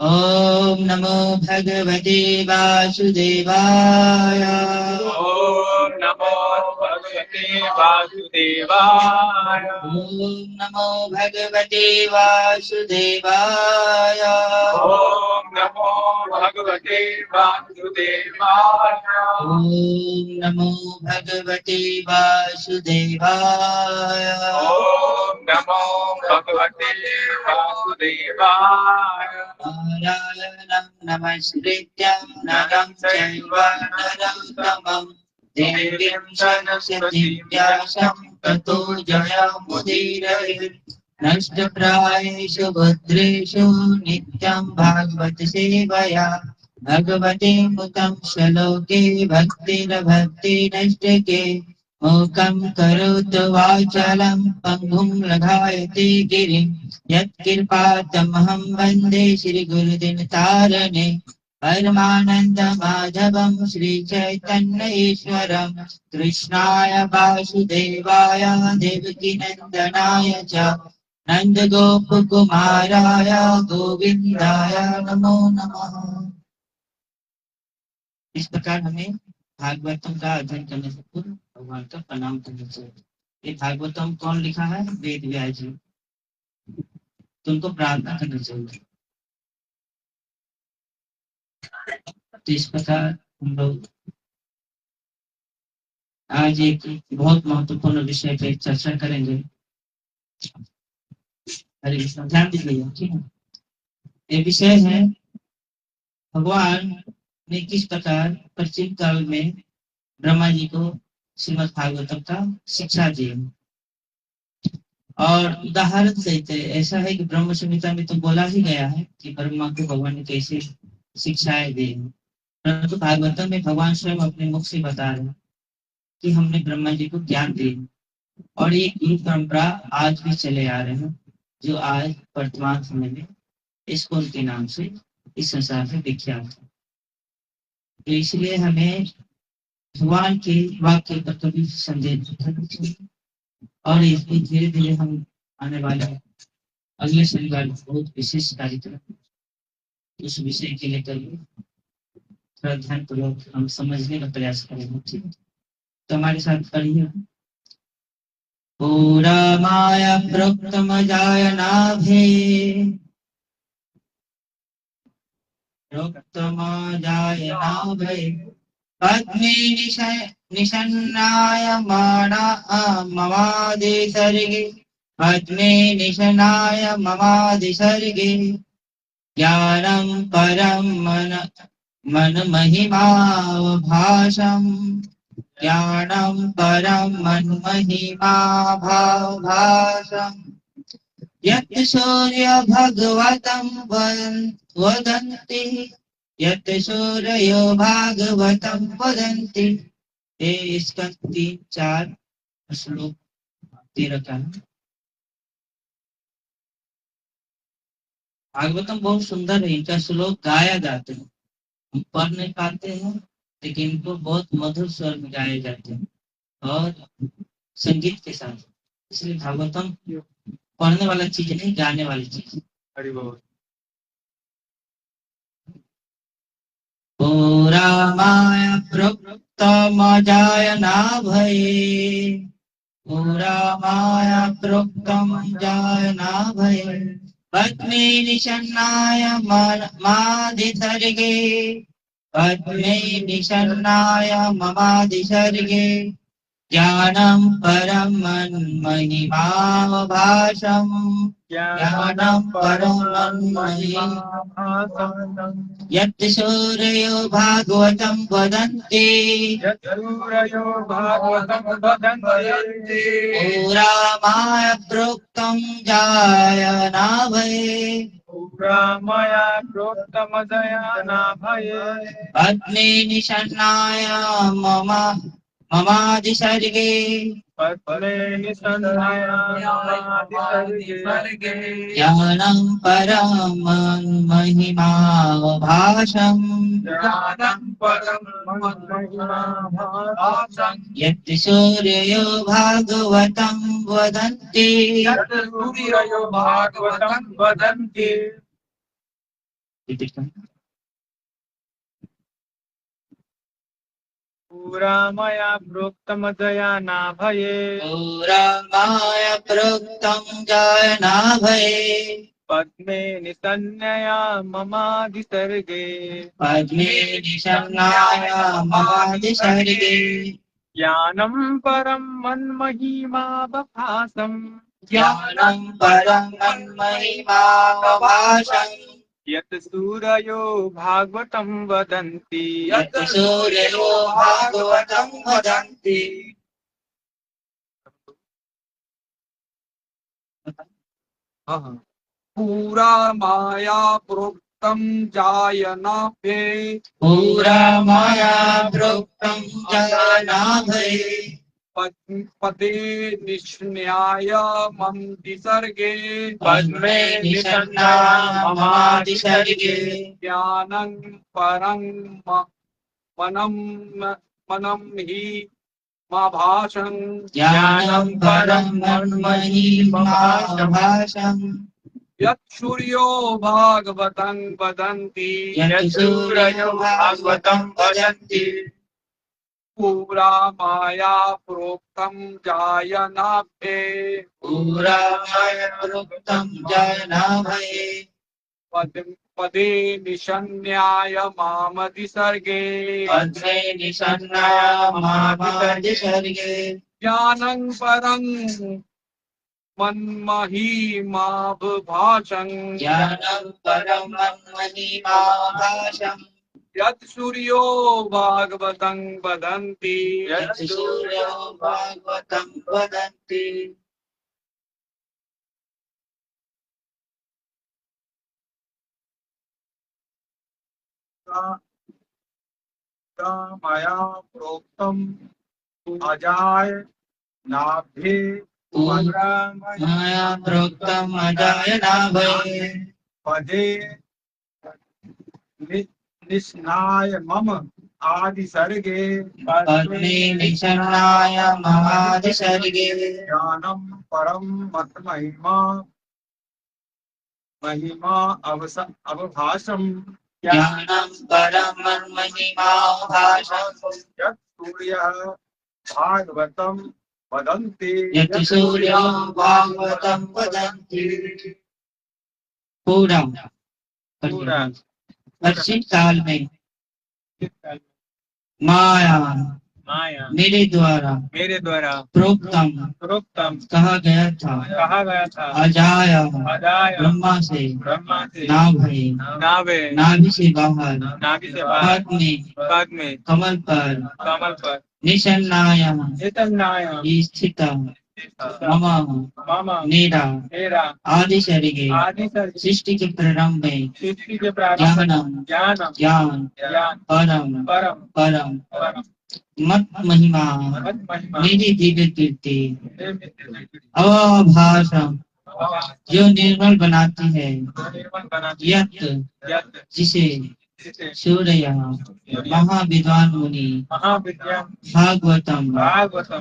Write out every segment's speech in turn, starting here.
ओम नमो भगवते वासुदेवाय। ओम नमो भगवते वासुदेवाय। ओम नमो भगवते वासुदेवाय। ओम नमो भगवते वासुदेवाय। ओम नमो भगवते वासुदेवाय। ओम नमो भगवते वासुदेवाय। नारायणं नमस्कृत्य नरं चैव नरोत्तमं देवीं सरस्वतीं व्यासं ततो जयमुदीरये। नष्टप्रायेषु भद्रेषु नित्यं भागवत सेवया भगवते मुतं श्लोके भक्तिरभक्तिनष्टके मूकं करोतु वाचालं पङ्गुं लघायते गिरिं यत्कृपातमहं वन्दे श्रीगुरुदिनतारणे परमानन्द माधवं श्रीचैतन्य ईश्वरं कृष्णाय वासुदेवाय देवकीनन्दनाय च नन्दगोपकुमाराय गोविन्दाय नमो नमः। इस प्रकार हमें भागवतम का अध्ययन करने से पूर्व भगवान का प्रणाम करना चाहिए। ये भागवतम कौन लिखा है? वेद व्यास जी। तो उनको प्रार्थना करनी चाहिए। तो इस प्रकार हम लोग आज एक बहुत महत्वपूर्ण विषय पे चर्चा करेंगे। हरे कृष्ण, ध्यान दीजिएगा, ठीक है। ये विषय है भगवान ने किस प्रकार प्राचीन काल में ब्रह्मा जी को श्रीमद् भागवतम का शिक्षा दी। और उदाहरण सहित ऐसा है कि ब्रह्म संहिता में तो बोला ही गया है कि ब्रह्मा को भगवान ने कैसे शिक्षाएं दी, परंतु भागवतम में भगवान स्वयं अपने मुख से बता रहे हैं कि हमने ब्रह्मा जी को ज्ञान दी। और ये गुरु परंपरा आज भी चले आ रहे हैं, जो आज वर्तमान समय में इस्कॉन के नाम से इस संसार में विख्यात है। तो इसलिए हमें भगवान के वाक्य पर कभी संदेह नहीं करना चाहिए। और इसमें धीरे धीरे हम आने वाले अगले शनिवार बहुत विशेष कार्यक्रम उस विषय के लेकर थोड़ा ध्यान पूर्वक हम समझने का प्रयास करेंगे, ठीक है। तो हमारे साथ पढ़िए। पूरा माया प्रोक्तम जाय नाभे प्रोक्तम जाय नाभे पद्मे निषन्नाय माना ममादि सर्गे पद्मे निषन्नाय ममादि सर्गे ज्ञानं परं मन महिमा भाषम् ज्ञानं परं मन महिमा भाषम् यत् सूर्य भगवतं वदन्ति यत् सूर्यो भागवतं वदन्ति। ये इसका 3-4 श्लोक 13 का है। भागवतम बहुत सुंदर है, इनका श्लोक गाया जाते हैं, हम पढ़ नहीं पाते हैं लेकिन इनको बहुत मधुर स्वर में गाए जाते हैं और संगीत के साथ। इसलिए भागवतम पढ़ने वाला चीज नहीं, गाने वाली चीज। हरि बोल। पूरा माया प्रोक्तमजाय नाभये पूरा माया प्रोक्तम जाय नाभये पद्मे निषन्नाय ममादिसर्गे पद्मे निषन्नाय ममादिसर्गे ज्ञानं परं महिमा भाषम् ज्ञानं परं महिमा यत् सूर्यो भागवतं वदन्ति यत् सूरयो भागवतं वदन्ति पुरा माया प्रोक्तं जाय नाभये पुरा मया प्रोक्तमजया नाभये पद्मे निषन्नाय ममादिसर्गे पद्मे निषन्नाय ममादिसर्गे ज्ञानं परं महिमा भाषम् ज्ञानं परं महिमा भाषम् यत् सूर्यो भागवतं वदन्ति। यत् सूरयो भागवतं वदन्ति रिपीट करना। पुरा मया प्रोक्तमजया नाभये पुरा माया प्रोक्तं जायना भये पद्मे निसन्नया ममादिसर्गे पद्मे निशन्नाया ममादिसर्गे ज्ञानं परं मन्महिमावभासम् ज्ञानं परं मन्महिमावभासम् यत् सूरयो भागवतं वदन्ति यत् सूर्यो भागवतं वदन्ति। पूरा माया प्रोक्तम जायनाभे पुरा माया प्रोक्तं जायनाभये पदे निष्ण्याय मम दिसर्गे पद्मे निषन्नाया ममादिसर्गे ज्ञानं परं मनम मनम हि माभाषं ज्ञानं परं मन्महिमावभासम् यत् सूर्यो भागवतं वदन्ति यत् सूर्यो भागवतं वदन्ति पूरा माया प्रोक्तं जायनाभे पुरा माया प्रोक्तं जायनाभये पदे निशन्याय मामदिसर्गे पद्मे निषन्नाया ममादिसर्गे ज्ञानं परं मन्महिमावभाषं ज्ञानं परं मन्महिमावभासम् यत् सूर्यो भागवतं वदन्ति यत् सूर्यो भागवतं वदन्ति। मया प्रोक्तम् अजाय नाभे पुरा माया प्रोक्तं जायनाभये पदे निष्णाय मम आदि सर्गे पद्मे निषन्नाया ममादिसर्गे ज्ञानं परम मत महिमा अवभाषम ज्ञानं परं मन्महिमावभासम् यत् सूर्यः भागवतं वदन्ति यत् सूर्यो भागवतं वदन्ति। पूरा पूरा वर्षित काल में माया माया मेरे द्वारा प्रोक्तम कहा गया था अजाया ब्रह्मा से नाभे नाभि से बाहर पद में कमल पर निषन्नाया स्थित मम मेरा आदि शरीर सृष्टि के प्रारंभ में ज्ञान परम मत महिमा मेरी दिव्य कीर्ति अभाषम जो निर्मल बनाती है यत जिसे सूर्य महाविद्वान मुनि भागवतम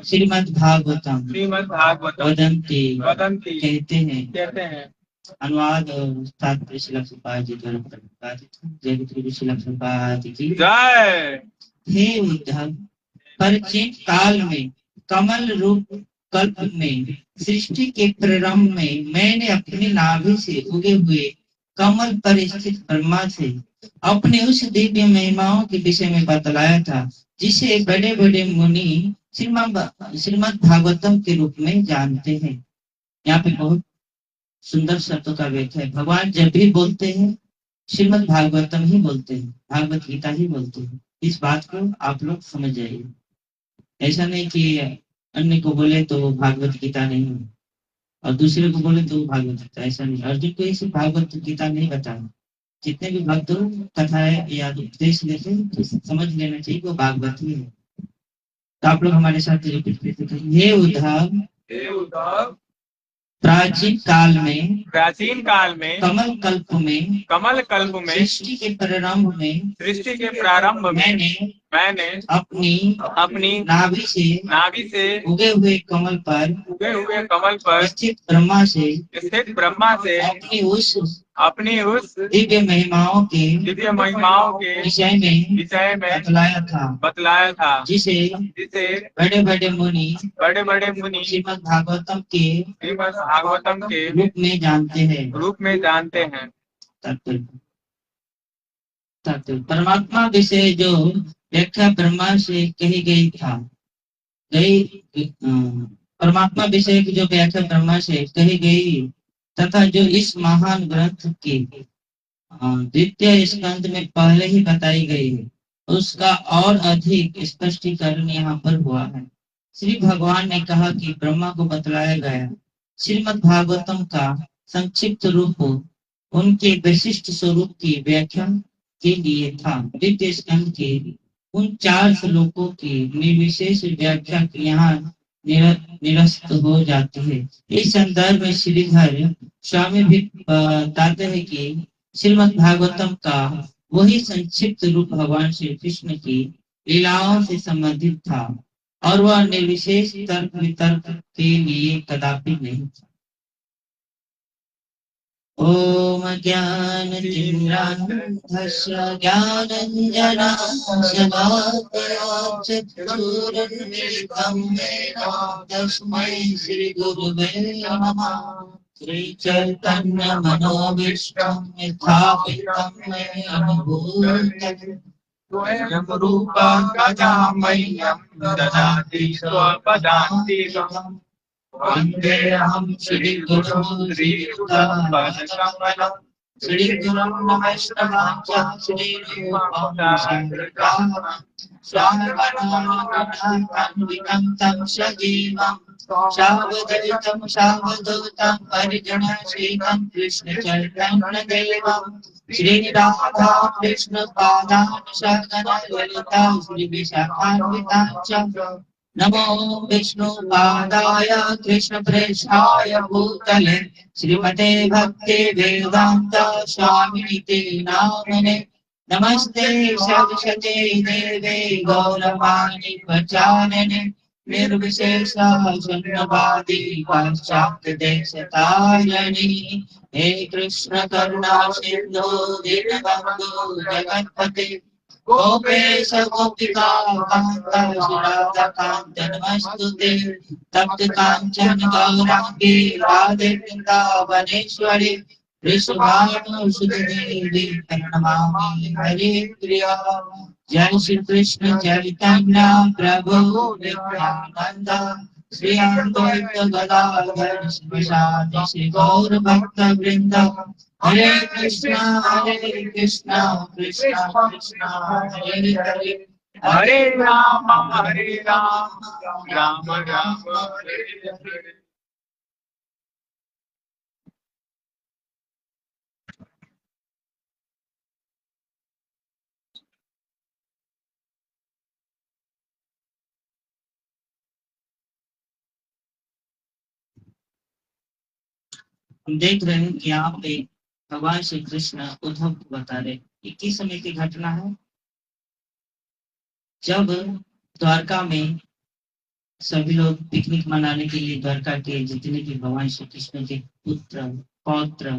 श्रीमद् भागवतम वदंती कहते हैं। अनुवाद और तात्पर्य श्री प्रभुपाद जी द्वारा प्रतिपादित। जय गुरु श्री प्रभुपाद की जय। हे उद्धव, प्राचीन काल में कमल रूप कल्प में सृष्टि के प्रारंभ में मैंने अपनी नाभि से उगे हुए कमल पर स्थित ब्रह्मा से अपने उस दिव्य महिमाओं के विषय में बतलाया था जिसे बड़े बड़े मुनि श्रीमद् भागवतम के रूप में जानते हैं। यहाँ पे बहुत सुंदर शब्दों का व्याख्या है। भगवान जब भी बोलते हैं श्रीमद् भागवतम ही बोलते हैं, भागवत गीता ही बोलते हैं। इस बात को आप लोग समझ जाइए। ऐसा नहीं कि अन्य को बोले तो भागवत गीता नहीं और दूसरे को बोले तो भागवत गीता, ऐसा नहीं। अर्जुन को इसे भागवत गीता नहीं बताना। जितने भी भक्त कथाएं या उपदेश देते तो समझ लेना चाहिए वो भागवत ही है। तो आप लोग हमारे साथ रिपीट करते थे। हे उद्धव, प्राचीन काल में कमल कल्प में सृष्टि के प्रारंभ में प्रारंभ में मैंने मैंने अपनी नाभि से उगे हुए कमल पर स्थित ब्रह्मा से अपनी उस दिव्य महिमाओं के विषय में बतलाया था जिसे बड़े बड़े मुनि श्रीमद् भागवतम के रूप में जानते हैं। तत्व परमात्मा विषय जो व्याख्या ब्रह्मा से कही गई परमात्मा विषय की जो व्याख्या ब्रह्मा से कही गई तथा जो इस महान ग्रंथ के द्वितीय स्कंद में पहले ही बताई गई है उसका और अधिक स्पष्टीकरण यहाँ पर हुआ है। श्री भगवान ने कहा कि ब्रह्मा को बतलाया गया श्रीमद् भागवतम का संक्षिप्त रूप उनके विशिष्ट स्वरूप की व्याख्या के लिए था। द्वितीय स्कंद के उन 4 श्लोकों की निर्विशेष व्याख्या यहाँ निरस्त हो जाती है। इस संदर्भ में श्रीधर स्वामी भी बताते हैं कि श्रीमद् भागवतम का वही संक्षिप्त रूप भगवान श्री कृष्ण की लीलाओं से संबंधित था और वह निर्विशेष तर्क वितर्क के लिए कदापि नहीं था। ओम ज्ञान तिमिरान्धस्य ज्ञानञ्जनशलाकया चक्षुरुन्मीलितं येन तस्मै श्रीगुरुवे नमः। श्रीचैतन्यमनोभीष्टं स्थापितं येन भूतले स्वयं रूपा कदा मह्यं ददाति स्वपदान्तिकम्। वन्देऽहं श्रीगुरुं श्रीयुतापदकमलं श्रीगुरुं वैष्णवांश्च श्रीरूपं साग्रजातं तं सजीवं सावधूतं परिजनसहितं कृष्णचैतन्यदेवं श्रीराधा कृष्णपादान् सगण ललिता श्रीविशाखान्वितांश्च नमो विष्णुपादाय कृष्णप्रेष्ठाय भूतले श्रीमते भक्ति वेदांत स्वामिनिते नामने नमस्ते सरस्वती देवे गौरवाणी प्रचारिणे निर्विशेष शून्यवादी पाश्चात्य देशतारिणी हे कृष्ण करुणा सिंधु दीनबंधु जगत्पते गोपेश गोपिका कांत राधाकांत नमस्तुते तप्त कांचन गौरांगी राधे वृंदावनेश्वरी वृषभानुसुतदेवी प्रणमामि हरे प्रिया। जय श्री कृष्ण चैतन्य प्रभु नित्यानंद श्री अद्वैत गदाधर श्रीवासादि श्री गौर भक्त वृंद हरे कृष्णा कृष्णा कृष्णा हरे हरे हरे राम राम राम हरे हरे। हम देख रहे हैं कि यहाँ पे भगवान श्री कृष्ण उद्धव को बता रहे कि किस समय की घटना है जब द्वारका में सभी लोग पिकनिक मनाने के लिए द्वारका के जितने भी भगवान श्री कृष्ण के पुत्र पौत्र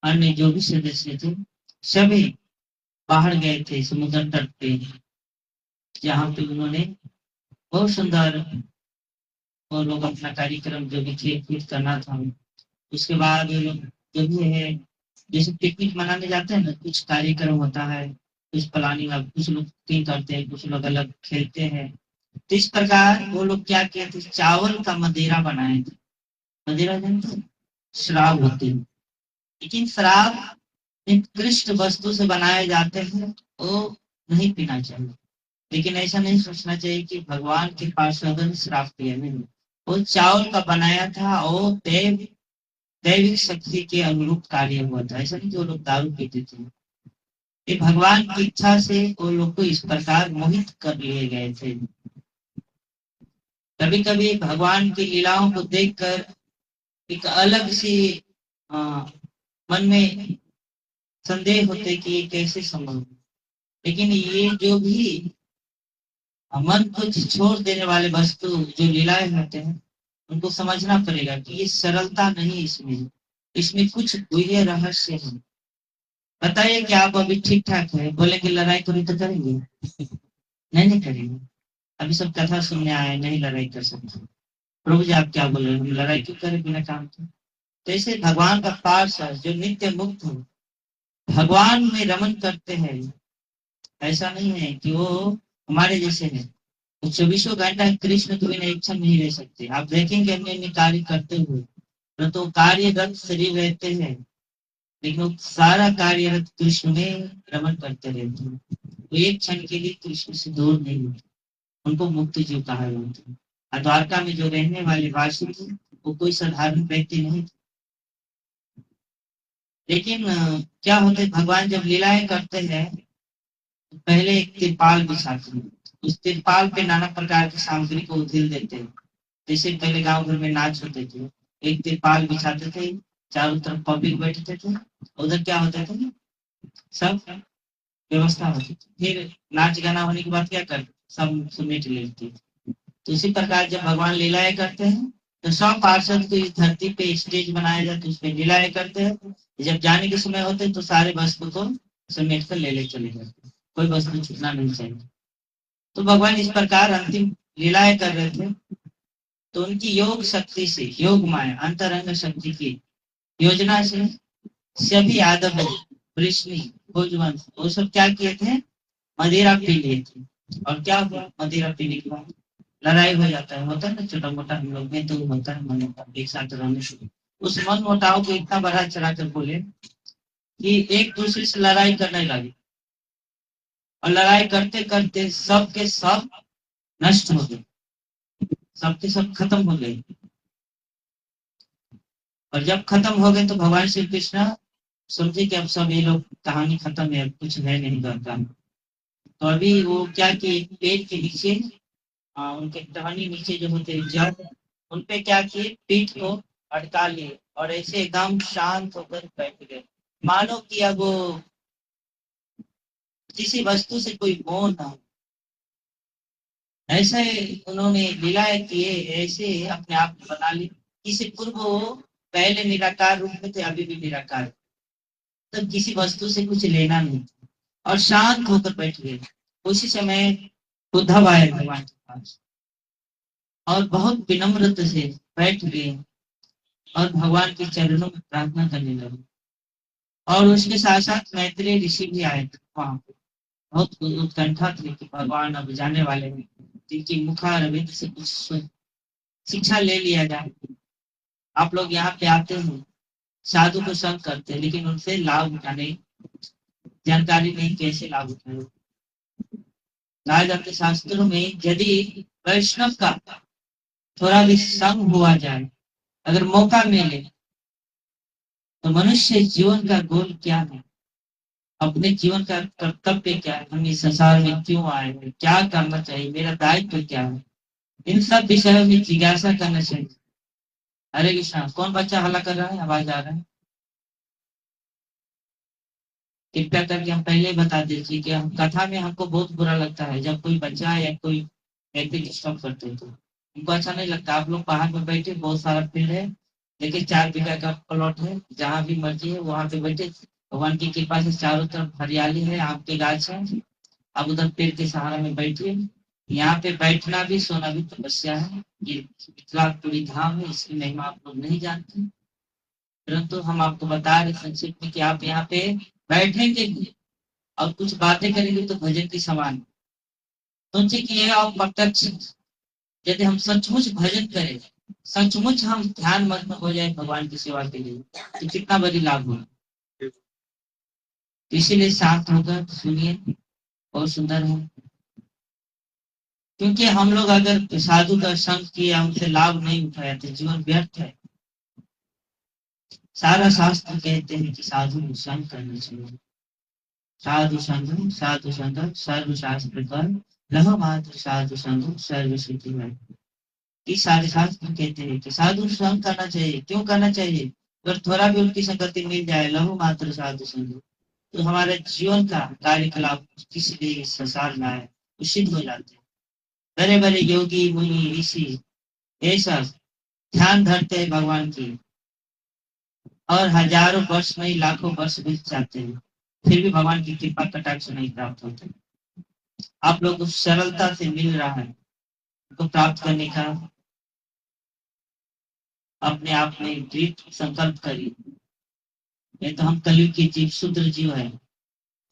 अन्य जो भी सदस्य थे सभी बाहर गए थे समुद्र तट पे जहाँ पे उन्होंने बहुत सुंदर और लोग अपना कार्यक्रम जो भी खेल कूद करना था। उसके बाद जो भी है जैसे पिकनिक मनाने जाते हैं ना कुछ कार्यक्रम होता है कुछ प्लानिंग कुछ लोग कुकिंग करते हैं कुछ लोग अलग खेलते हैं। तो इस प्रकार वो लोग क्या किए थे चावल का मदिरा बनाए थे। मदिरा जानते शराब होती है लेकिन शराब निकृष्ट वस्तु से बनाए जाते हैं वो नहीं पीना चाहिए। लेकिन ऐसा नहीं सोचना चाहिए कि भगवान के पास शराब पिया नहीं वो चावल का बनाया था वो दैविक शक्ति के अनुरूप कार्य हुआ था। ऐसा नहीं कि वो लोग दारू पीते थे ये भगवान की इच्छा से वो लोग को इस प्रकार मोहित कर लिए गए थे। कभी कभी भगवान की लीलाओं को देखकर एक अलग सी मन में संदेह होते कि ये कैसे संभव। लेकिन ये जो भी मन को छोड़ देने वाले वस्तु जो लीलाएं होते हैं, उनको समझना पड़ेगा कि ये सरलता नहीं इसमें, इसमें कुछ गुह्य रहस्य है। बताइए कि आप अभी ठीक ठाक है, बोलेंगे लड़ाई करी तो करेंगे? नहीं करेंगे। अभी सब कथा सुनने आए, नहीं लड़ाई कर सकते। प्रभु जी आप क्या बोल रहे हैं, हम लड़ाई क्यों करें बिना काम के? तो ऐसे भगवान का पार्षद जो नित्य मुक्त हो, भगवान में रमन करते हैं। ऐसा नहीं है कि वो हमारे जैसे है, तो 24 घंटा कृष्ण के बिना इच्छा नहीं रह सकते। आप देखेंगे अन्य अन्य कार्य करते हुए, परंतु कार्यरत शरीर रहते हैं, लेकिन वो सारा कार्यरत कृष्ण में रमन करते रहते हैं। वो एक क्षण के लिए कृष्ण से दूर नहीं होते, उनको मुक्त जीव कहा जाता है। और द्वारका में जो रहने वाले वासी थे, वो कोई साधारण व्यक्ति नहीं थे। लेकिन क्या होता है, भगवान जब लीलाएं करते हैं तो पहले एक तिरपाल बिछाते हैं, उस तिरपाल पे नाना प्रकार की सामग्री को उधेल देते हैं। जैसे पहले गांव घर में नाच होते थे, एक तिरपाल बिछाते थे, चारों तरफ पब्लिक बैठते थे, उधर क्या होता था, सब व्यवस्था होती थी। फिर नाच गाना होने के बाद क्या करते, सब समेट लेते। तो इसी प्रकार जब भगवान लीलाएं करते हैं, तो सब पार्षद को इस धरती पे स्टेज बनाया जाता है, उस पर लीलाएं करते हैं। जब जाने के समय होते हैं तो सारे वस्तु को समेट कर ले चले जाते हैं, कोई वस्तु छूटना नहीं चाहिए। तो भगवान इस प्रकार अंतिम लीलाएं कर रहे थे, तो उनकी योग शक्ति से, योग माया अंतरंग शक्ति की योजना से सभी यादव, वृष्णि, भोजवंश, वो सब क्या किए थे, मदिरा पी लिए थे। और क्या हुआ, मदिरा पीने के बाद लड़ाई हो जाता है, होता है ना छोटा मोटा, हम लोग में तो होता है मन मुटाव एक साथ रहने से। उस मन मुटाव को इतना बढ़ा चढ़ा कर बोले कि एक दूसरे से लड़ाई करने लगे, और लड़ाई करते करते सब के सब नष्ट हो गए, सबके सब खत्म हो गए। और जब खत्म हो गए तो भगवान श्री कृष्ण समझे कि अब सब ये लोग कहानी खत्म है, अब कुछ है नहीं करता। तो अभी वो क्या कि पेड़ के नीचे, उनके टहनी नीचे जो होते हैं जड़, उनपे क्या किए, पीठ को अटका लिए और ऐसे एकदम शांत होकर बैठ गए, मानो कि अब किसी वस्तु से कोई मोह ना हो। ऐसे उन्होंने लीलाएं किए, ऐसे अपने आप को बना ली। किसी पूर्व वो पहले निराकार रूप में थे, अभी भी निराकार, तब किसी वस्तु से कुछ लेना नहीं और शांत होकर बैठ गए। उसी समय उद्धव आए भगवान के पास और बहुत विनम्रता से बैठ गए और भगवान के चरणों में प्रार्थना करने लगे। और उसके साथ साथ मैत्रेय ऋषि भी आए थे वहां पे, बहुत उत्कंठा थी कि भगवान अब जाने वाले हैं, जिनकी मुखा रविंद्र से कुछ शिक्षा ले लिया जाए। आप लोग यहाँ पे आते हैं, साधु को संग करते हैं, लेकिन उनसे लाभ उठाने जानकारी नहीं, कैसे लाभ उठाए। कहा जाते शास्त्रों में, यदि वैष्णव का थोड़ा भी संग हुआ जाए, अगर मौका मिले, तो मनुष्य जीवन का गोल क्या है, अपने जीवन का कर्तव्य क्या है, हम इस संसार में क्यों आए हैं, क्या करना चाहिए, मेरा दायित्व क्या है, इन सब विषयों में जिज्ञासा करना चाहिए। हरे कृष्णा। कौन बच्चा हल्ला कर रहा है, आवाज आ रहा है? कृपया करके हम पहले ही बता दीजिए कि हम कथा में हमको बहुत बुरा लगता है जब कोई बच्चा या कोई व्यक्ति डिस्टर्ब करते हैं, तो हमको अच्छा नहीं लगता। आप लोग बाहर में बैठे, बहुत सारा फील्ड है, देखिए 4 बीघा का प्लॉट है, जहाँ भी मर्जी है वहां पे बैठे। भगवान की कृपा से चारों तरफ हरियाली है, आम के गाछ है, आप उधर पेड़ के सहारा में बैठिए। यहाँ पे बैठना भी सोना भी तपस्या है। ये मिथिलापुरी धाम है, इसकी महिमा आप लोग नहीं जानते, परंतु हम आपको बता रहे संक्षिप्त में कि आप यहाँ पे बैठेंगे भी और कुछ बातें करेंगे तो भजन के समान। सोचिए कि ये आप प्रत्यक्ष, यदि हम सचमुच भजन करें, सचमुच हम ध्यान मग्न हो जाए भगवान की सेवा के लिए, तो कितना बड़ी लाभ होगा। इसीलिए शांत होकर सुनिए, बहुत सुंदर है। क्योंकि हम लोग अगर साधु का संग किया, उनसे लाभ नहीं उठाया तो जीवन व्यर्थ है। सारा शास्त्र कहते हैं कि साधु को संग करना चाहिए। साधु संग सर्व शास्त्र कर, लह मात्र साधु संग सर्व सिद्धि है। ये सारे शास्त्र कहते हैं कि साधु संग करना चाहिए। क्यों करना चाहिए? अगर थोड़ा भी उनकी संगति मिल जाए, लहु मात्र साधु संग, तो हमारे जीवन का कार्यकलाप किसी भी संसार में आए, वो सिद्ध हो जाते हैं। बड़े बड़े योगी मुनि ऋषि ये सब ध्यान धरते हैं भगवान की, और हजारों वर्ष नहीं लाखों वर्ष बीत जाते हैं, फिर भी भगवान की कृपा कटाक्ष नहीं प्राप्त होते। आप लोग को सरलता से मिल रहा है, को प्राप्त करने का अपने आप में दृढ़ संकल्प करिए। नहीं तो हम कलयुग के जीव, शूद्र जीव है,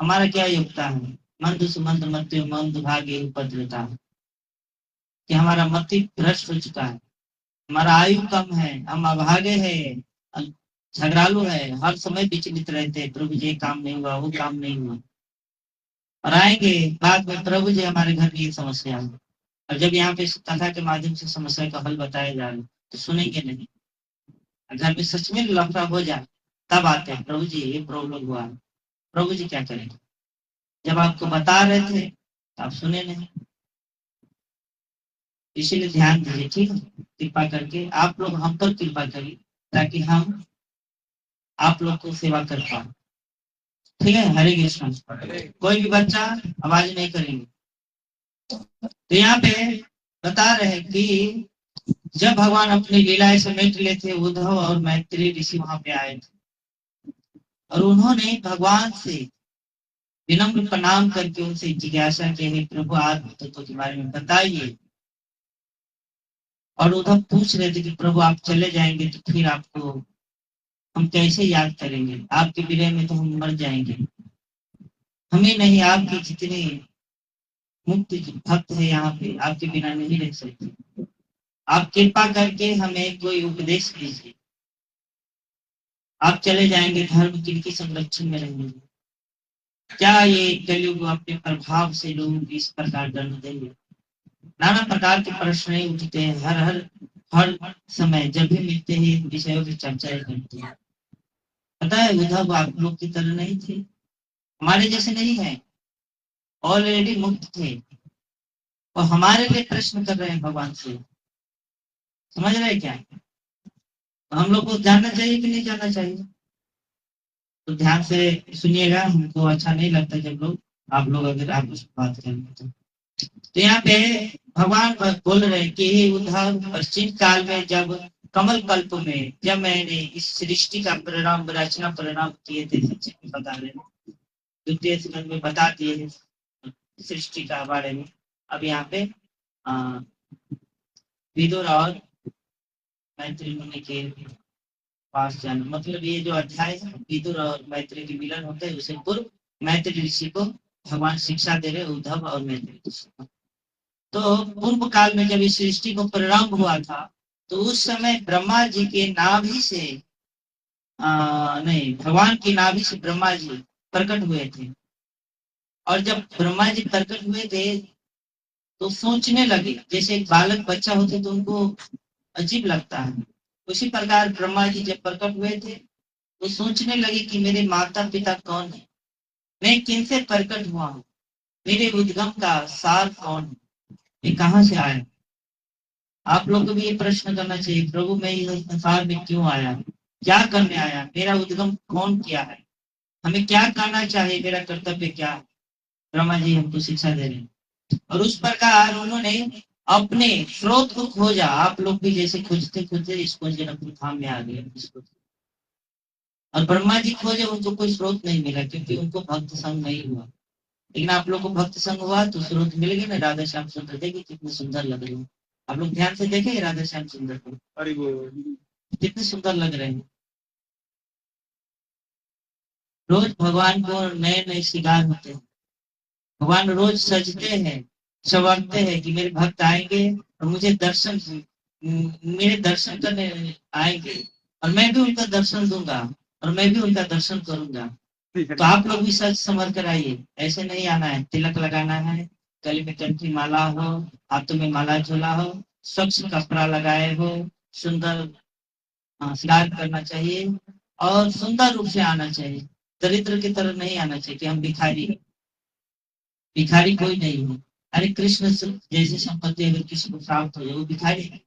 हमारा क्या योगदान है? मंद सुमंद मध्य मंद भाग्य उपद्रता, कि हमारा मति भ्रष्ट हो चुका है, हमारा आयु कम है, हम अभागे हैं, झगड़ालू है, हर समय विचलित रहते हैं, प्रभु जी ये काम नहीं हुआ, वो काम नहीं हुआ, और आएंगे बाद में प्रभु जी हमारे घर की ये समस्या है, और जब यहाँ पे कथा के माध्यम से समस्या का हल बताया जा रहा है तो सुनेंगे नहीं। घर में सच में लफड़ा हो जाए तब आते हैं, प्रभु जी ये प्रॉब्लम हुआ है, प्रभु जी क्या करेंगे? जब आपको बता रहे थे तो आप सुने नहीं। इसीलिए ध्यान दीजिए, ठीक है? कृपा करके आप लोग हम पर कृपा करिए ताकि हम आप लोग को सेवा कर पाए। ठीक है, हरे कृष्ण। कोई भी बच्चा आवाज नहीं करेंगे। तो यहाँ पे बता रहे हैं कि जब भगवान अपनी लीलाएं समेट लेते, उद्धव और मैत्री ऋषि वहां पे आए थे, और उन्होंने भगवान से विनम्र प्रणाम करके उनसे जिज्ञासा की, प्रभु आत्म तत्व के बारे में बताइए। और उद्धव पूछ रहे थे कि प्रभु आप चले जाएंगे तो फिर आपको हम कैसे याद करेंगे, आपके विरह में तो हम मर जाएंगे, हमें नहीं, आपके जितने मुक्त भक्त है यहाँ पे आपके बिना नहीं रह सकते, आप कृपा करके हमें कोई उपदेश दीजिए। आप चले जाएंगे, धर्म किनके संरक्षण में रहेंगे? क्या ये कलयुग अपने प्रभाव से लोग इस प्रकार दंड देंगे? नाना प्रकार के प्रश्न उठते हैं, हर समय जब भी मिलते हैं इन विषयों की चर्चा करते हैं। पता है उद्धव आप लोग की तरह नहीं थे, हमारे जैसे नहीं है, ऑलरेडी मुक्त थे, और हमारे लिए प्रश्न कर रहे हैं भगवान से। समझ रहे हैं क्या? तो हम लोग को जानना चाहिए कि नहीं जानना चाहिए? तो ध्यान से सुनिएगा, हमको अच्छा नहीं लगता जब लोग आप लोग अगर आपस में बात करेंगे तो यहाँ पे भगवान बोल रहे हैं कि हे उद्धव, पश्चिम काल में जब कमल कल्प में जब मैंने इस सृष्टि का परिणाम रचना परिणाम किए थे, बता रहे हैं द्वितीय स्कंद में बता दिए हैं सृष्टि का बारे में। अब यहाँ पे विदुर और मैत्री मुनि के पास जाना, मतलब ये जो अध्याय है विदुर और मैत्री के मिलन होते हैं, उसे पूर्व मैत्री ऋषि को भगवान शिक्षा दे रहे उद्धव और मैत्री ऋषि को। तो पूर्व काल में जब इस सृष्टि को परिणाम हुआ था तो उस समय ब्रह्मा जी के नाभि से नहीं, भगवान की नाभि से ब्रह्मा जी प्रकट हुए थे, और जब ब्रह्मा जी प्रकट हुए थे तो सोचने लगे, जैसे एक बालक बच्चा होते तो उनको अजीब लगता है, उसी प्रकार ब्रह्मा जी जब प्रकट हुए थे तो सोचने लगे कि मेरे माता पिता कौन है, मैं किन से प्रकट हुआ हूँ, मेरे उद्गम का सार कौन है, ये कहाँ से आया? आप लोग को भी ये प्रश्न करना चाहिए, प्रभु मैं इस संसार में क्यों आया, क्या करने आया, मेरा उद्गम कौन किया है, हमें क्या करना चाहिए, मेरा कर्तव्य क्या है? ब्रह्मा जी हमको शिक्षा दे रहे हैं, और उस प्रकार उन्होंने अपने स्रोत को खोजा। आप लोग भी जैसे खोजते खोजते इसको जनकपुर धाम में आ गए इसको, और ब्रह्मा जी खोजे, उनको कोई स्रोत नहीं मिला क्योंकि उनको भक्त संग नहीं हुआ। लेकिन आप लोग को भक्त संग हुआ तो स्रोत मिल गए ना। राधा श्याम सुंदर देखिए कितने सुंदर लग रहे हैं, आप लोग ध्यान से देखें राधा श्याम सुंदर को, कितने सुंदर लग रहे हैं। रोज भगवान को नए नए श्रृंगार होते हैं, भगवान रोज सजते हैं, संवरते हैं कि मेरे भक्त आएंगे और मुझे दर्शन, मेरे दर्शन करने आएंगे, और मैं भी उनका दर्शन दूंगा, और मैं भी उनका दर्शन करूंगा। तो आप लोग भी सच संवर कर आइए, ऐसे नहीं आना है, तिलक लगाना है, गले में कंठी माला हो, हाथों में माला झोला हो, स्वच्छ कपड़ा लगाए हो, सुंदर श्रृंगार करना चाहिए, और सुंदर रूप से आना चाहिए। दरिद्र की तरह नहीं आना चाहिए कि हम भिखारी, भिखारी कोई नहीं है। अरे कृष्ण जैसी संपत्ति अगर किसी को प्राप्त हो जाए वो भिखारी है।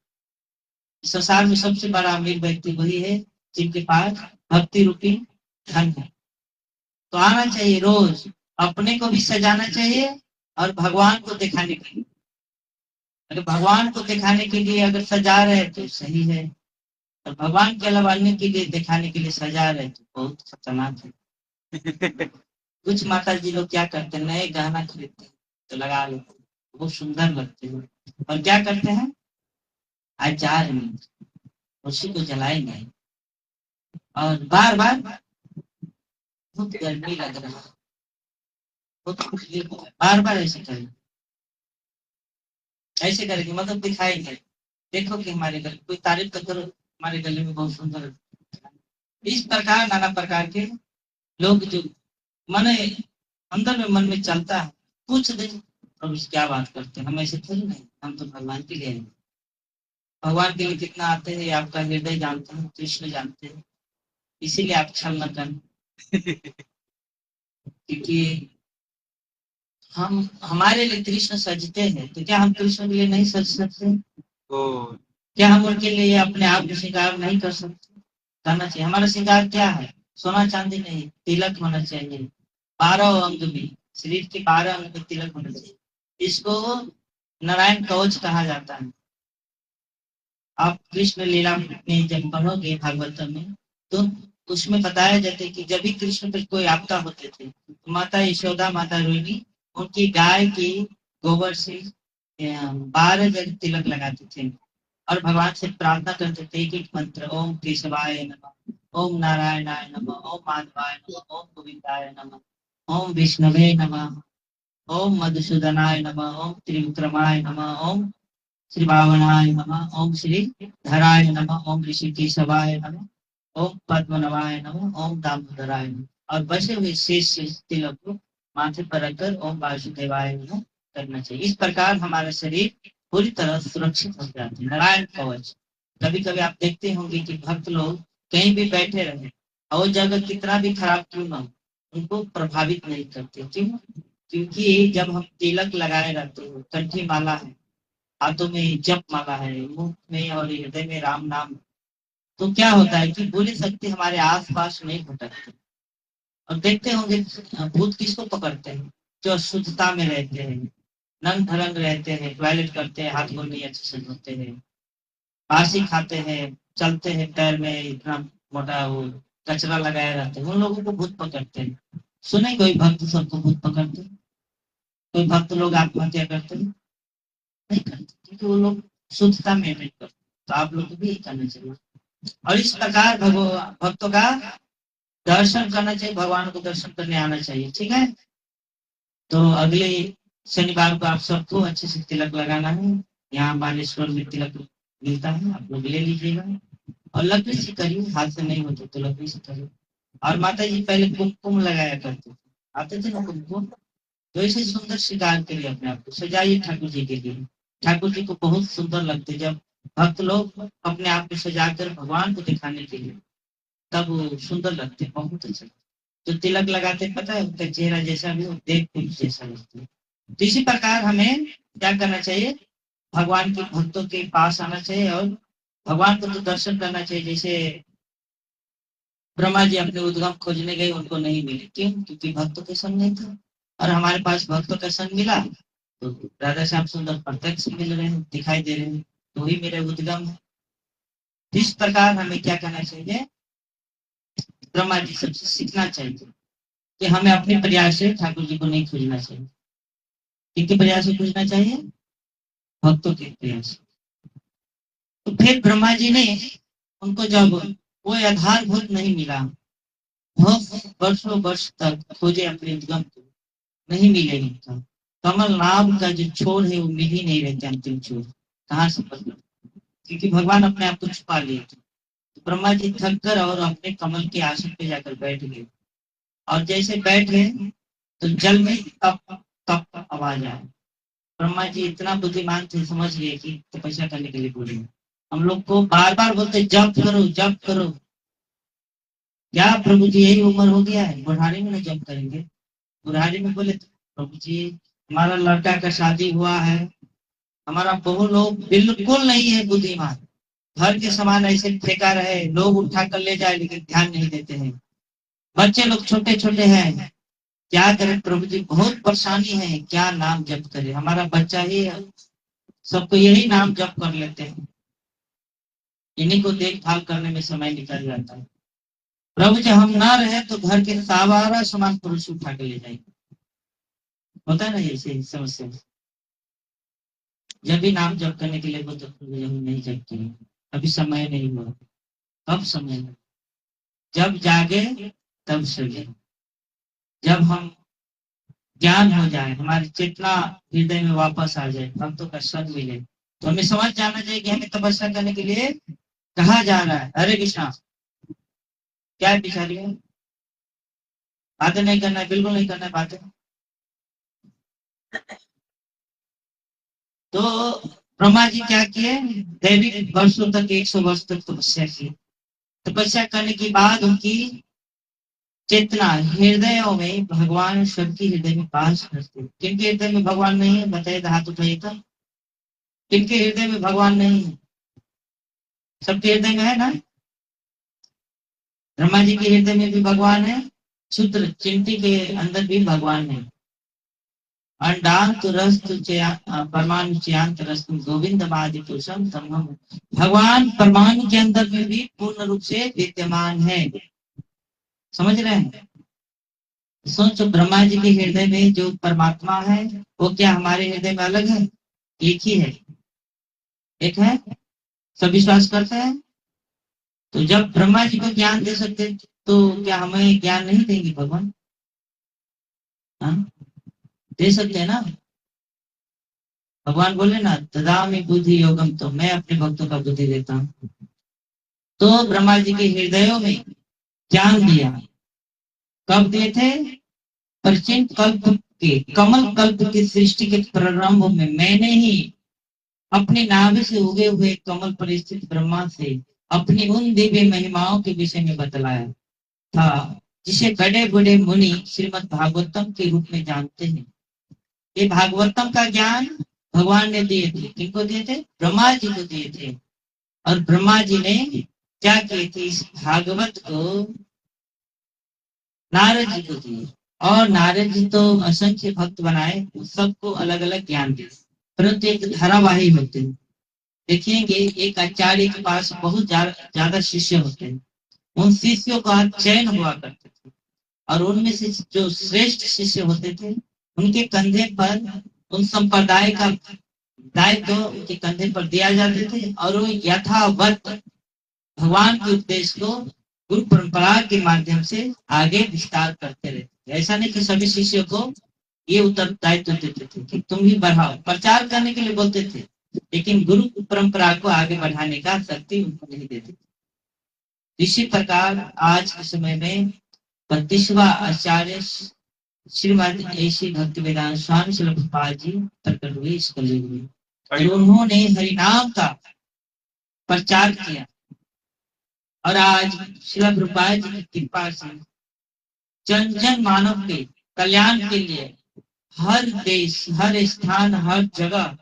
संसार में सबसे बड़ा अमीर व्यक्ति वही है जिनके पास भक्ति रूपी धन है। तो आना चाहिए रोज, अपने को भी सजाना चाहिए और भगवान को दिखाने के लिए। अगर भगवान को दिखाने के लिए अगर सजा रहे तो सही है, और भगवान के अलावा अन्य के लिए दिखाने के लिए सजा रहे तो बहुत खतरनाक है। कुछ माता जी लोग क्या करते हैं, नए गहना खरीदते हैं तो लगा लेते हैं, बहुत सुंदर लगते हैं, और क्या करते हैं, आचार में उसी को जलाएंगे, और बार बार बहुत गर्मी लग रहा है, बहुत खुजली हो रहा है, बार बार ऐसे करेंगे, ऐसे करेंगे, मतलब दिखाएंगे, देखो कि हमारे गले कोई तारीफ कर करो, हमारे गले में बहुत सुंदर है। इस प्रकार नाना प्रकार के लोग जो मन अंदर में मन में चलता है, कुछ दिन अब इस क्या बात करते हैं, हम ऐसे थोड़ी नहीं, हम तो भगवान के लिए हैं। भगवान के लिए कितना आते हैं आपका हृदय जानते हैं, कृष्ण जानते हैं, इसीलिए आप छल न करें। क्योंकि हम हमारे लिए कृष्ण सजते हैं, तो क्या हम कृष्ण के लिए नहीं सज सकते? क्या हम उनके लिए अपने आप को श्रृंगार नहीं कर सकते? करना चाहिए। हमारा श्रृंगार क्या है? सोना चांदी नहीं, तिलक होना चाहिए 12 अंग में, शरीर के 12 अंग में तिलक होना चाहिए। इसको नारायण कवच कहा जाता है। आप कृष्ण लीला में जब पढ़ोगे भागवतम में, तो उसमें बताया जाता है कि जब भी कृष्ण पर कोई आपदा होते थे, तो माता यशोदा, माता रोहिणी उनकी गाय की गोबर से 12 जगह तिलक लगाते थे, और भगवान से प्रार्थना करते थे एक मंत्र, ओम केशवाय नमः, ओम नारायणाय नमः, ओम माधवाय नमः, ओम गोविंदाय नमः, ओम विष्णवे नमः, ओम मधुसूदनाय नमः, ओम त्रिविक्रमाय नमः, ओम श्री भावनाय नमः, ओम श्री धराय नमः, ओम ऋषिकेशवाय नमः, ओम पद्मनाभाय नमः, ओम दामोदराय नमः, और बचे हुए शेष तिलक को माथे पर रखकर ओम वासुदेवाय नमः करना चाहिए। इस प्रकार हमारा शरीर पूरी तरह सुरक्षित हो जाता है। नारायण कवच। कभी कभी आप देखते होंगे कि भक्त लोग कहीं भी बैठे रहे और वो जगह कितना भी खराब क्यों ना हो, उनको प्रभावित नहीं करते। क्यों? क्योंकि जब हम तिलक लगाए रहते हो, कंठी माला है, हाथों में जप माला है, मुख में और हृदय में राम नाम, तो क्या होता है कि बुरी शक्ति हमारे आसपास नहीं भटकती। और देखते होंगे भूत किसको पकड़ते हैं? जो अशुद्धता में रहते हैं, नंग धरंग रहते हैं, टॉयलेट करते हैं, हाथ गोड़ नहीं अच्छे से धोते हैं, बासी खाते हैं, चलते हैं पैर में इतना मोटा वो कचरा लगाए रहते हैं, उन लोगों को भूत पकड़ते हैं। सुने कोई भक्त सबको भूत पकड़ते हैं? कोई भक्त लोग आत्महत्या करते हैं? नहीं करते, क्योंकि वो लोग शुद्धता में नहीं करते। तो आप लोग को भी यही करना चाहिए। और इस प्रकार भक्तों का दर्शन करना चाहिए, भगवान को दर्शन करने आना चाहिए। ठीक है, तो अगले शनिवार को आप सबको अच्छे से तिलक लगाना है। यहाँ बालेश्वर में तिलक मिलता है, आप लोग ले लीजिएगा, और लकड़ी से करिए, हाथ से नहीं होते तो लकड़ी से करिए। और माता जी पहले कुमकुम लगाया करते थे, आते थे ना कुमकुम, तो ऐसे सुंदर श्रृंगार करिए, अपने आप को सजाइए ठाकुर जी के लिए। ठाकुर जी को बहुत सुंदर लगते जब भक्त लोग अपने आप को सजाकर भगवान को दिखाने के लिए, तब वो सुंदर लगते, बहुत अच्छा। जो तिलक लगाते पता है, उनका चेहरा जैसा भी हो, देख पुरुष जैसा लगता है। तो इसी प्रकार हमें क्या करना चाहिए? भगवान के भक्तों के पास आना चाहिए और भगवान को तो दर्शन करना चाहिए। जैसे ब्रह्मा जी अपने उद्गम खोजने गए, उनको नहीं मिले, क्यों? क्योंकि भक्तों के संग नहीं था। और हमारे पास भक्तों का संग मिला तो राधा श्याम सुंदर प्रत्यक्ष मिल रहे हैं, दिखाई दे रहे हैं, तो वही मेरे उद्गम है। इस प्रकार हमें क्या करना चाहिए? ब्रह्मा जी सबसे सीखना चाहिए कि हमें अपने प्रयास से ठाकुर जी को नहीं खोजना चाहिए। किनके प्रयास से खोजना चाहिए? भक्तों के प्रयास। तो फिर ब्रह्मा जी ने उनको जब कोई आधारभूत नहीं मिला, बहुत वर्षों वर्ष तक खोजे अपने उद्गम को, नहीं मिले उनका। कमल नाम का जो छोर है वो मिल ही नहीं रहते, अंतिम छोर कहाँ से पकड़, क्योंकि भगवान अपने आप को छुपा लिए थे। तो ब्रह्मा जी थक कर और अपने कमल के आसन पे जाकर बैठ गए, और जैसे बैठ गए तो जल में तप तप आवाज आया। ब्रह्मा जी इतना बुद्धिमान थे, समझ गए कि तपस्या करने के लिए बोले। हम लोग को बार बार बोलते जप करो जप करो, क्या प्रभु जी यही उम्र हो गया है, बुढ़ारी में ना जप करेंगे? बुढ़ारी में बोले प्रभु जी हमारा लड़का का शादी हुआ है, हमारा बहू लोग बिल्कुल नहीं है बुद्धिमान, घर के सामान ऐसे फेंका रहे, लोग उठा कर ले जाए लेकिन ध्यान नहीं देते हैं, बच्चे लोग छोटे छोटे हैं, क्या करें प्रभु जी, बहुत परेशानी है, क्या नाम जप करे, हमारा बच्चा ही सबको यही नाम जप कर लेते हैं, इन्हीं को देखभाल करने में समय निकल जाता है। प्रभु जब हम ना रहे तो घर के सारा सामान पुरुष उठा के ले जाएंगे, होता है ना ऐसे समस्या। जब भी नाम जप करने के लिए बोलते प्रभु हम नहीं जपते हैं, अभी समय नहीं हुआ। कब समय है? जब जागे तब सगे, जब हम ज्ञान हो जाए, हमारी चेतना हृदय में वापस आ जाए, भक्तों का संग मिले, तो हमें समझ जाना चाहिए कि हमें तपस्या करने के लिए कहा जा रहा है। हरे कृष्णा, क्या है बिचारी है? बातें नहीं करना है, बिल्कुल नहीं करना है बातें। तो ब्रह्मा जी क्या किए? दैविक वर्षों तक 100 वर्ष तक तपस्या की। तपस्या करने के बाद उनकी चेतना हृदयों में भगवान सबके हृदय में पास करते। किनके हृदय में भगवान नहीं है बताइए, हाथ उठाइए तो। किनके हृदय में भगवान नहीं है? सबके हृदय में है ना। ब्रह्मा जी के हृदय में भी भगवान है, सूत्र चिंटी के अंदर भी भगवान है। अंडांत रस्तु परमाणु चयांत रस्तु गोविंद आदि पुरुषम तमहम। भगवान परमाणु के अंदर में भी पूर्ण रूप से विद्यमान है। समझ रहे हैं? सोचो, ब्रह्मा जी के हृदय में जो परमात्मा है वो क्या हमारे हृदय में अलग है? एक ही है, एक है। सब विश्वास करते हैं। तो जब ब्रह्मा जी को ज्ञान दे सकते तो क्या हमें ज्ञान नहीं देंगे भगवान? हाँ, दे सकते हैं ना। भगवान बोले ना, ददामि बुद्धि योगम, तो मैं अपने भक्तों का बुद्धि देता हूँ। तो ब्रह्मा जी के हृदयों में ज्ञान दिया। कब दिए थे? प्राचीन कल्प के, कमल कल्प की सृष्टि के प्रारंभ में मैंने ही अपने नाभि से उगे हुए कमल पर स्थित ब्रह्मा से अपनी उन दिव्य महिमाओं के विषय में बतलाया था जिसे बड़े बड़े मुनि श्रीमद् भागवतम के रूप में जानते हैं। ये भागवतम का ज्ञान भगवान ने दिए थे। किनको दिए थे? ब्रह्मा जी को दिए थे। और ब्रह्मा जी ने क्या किए थे? इस भागवत को नारद जी को दिए, और नारद जी तो असंख्य भक्त बनाए, सबको अलग अलग ज्ञान दिए, परंतु एक धारावाही होते हैं। देखेंगे एक आचार्य के पास बहुत ज्यादा शिष्य होते हैं, उन शिष्यों का चयन हुआ करते थे, और उनमें से जो श्रेष्ठ शिष्य होते थे उनके कंधे पर उन संप्रदाय का दायित्व उनके कंधे पर दिया जाते थे, और वो यथावत भगवान के उपदेश को गुरु परंपरा के माध्यम से आगे विस्तार करते रहते। ऐसा नहीं कि सभी शिष्यों को ये उत्तरदायित्व देते थे कि तुम ही बढ़ाओ, प्रचार करने के लिए बोलते थे, लेकिन गुरु परंपरा को आगे बढ़ाने का शक्ति उनको नहीं देते। इसी प्रकार आज के समय में 32वां आचार्य श्रीमद ऐसी भक्ति वेदांत स्वामी श्री प्रभुपाद जी प्रकट हुए इस कलयुग में, और उन्होंने हरिनाम का प्रचार किया। और आज श्री प्रभुपाद जी की कृपा से जन जन मानव के कल्याण के लिए हर देश, हर स्थान, हर जगह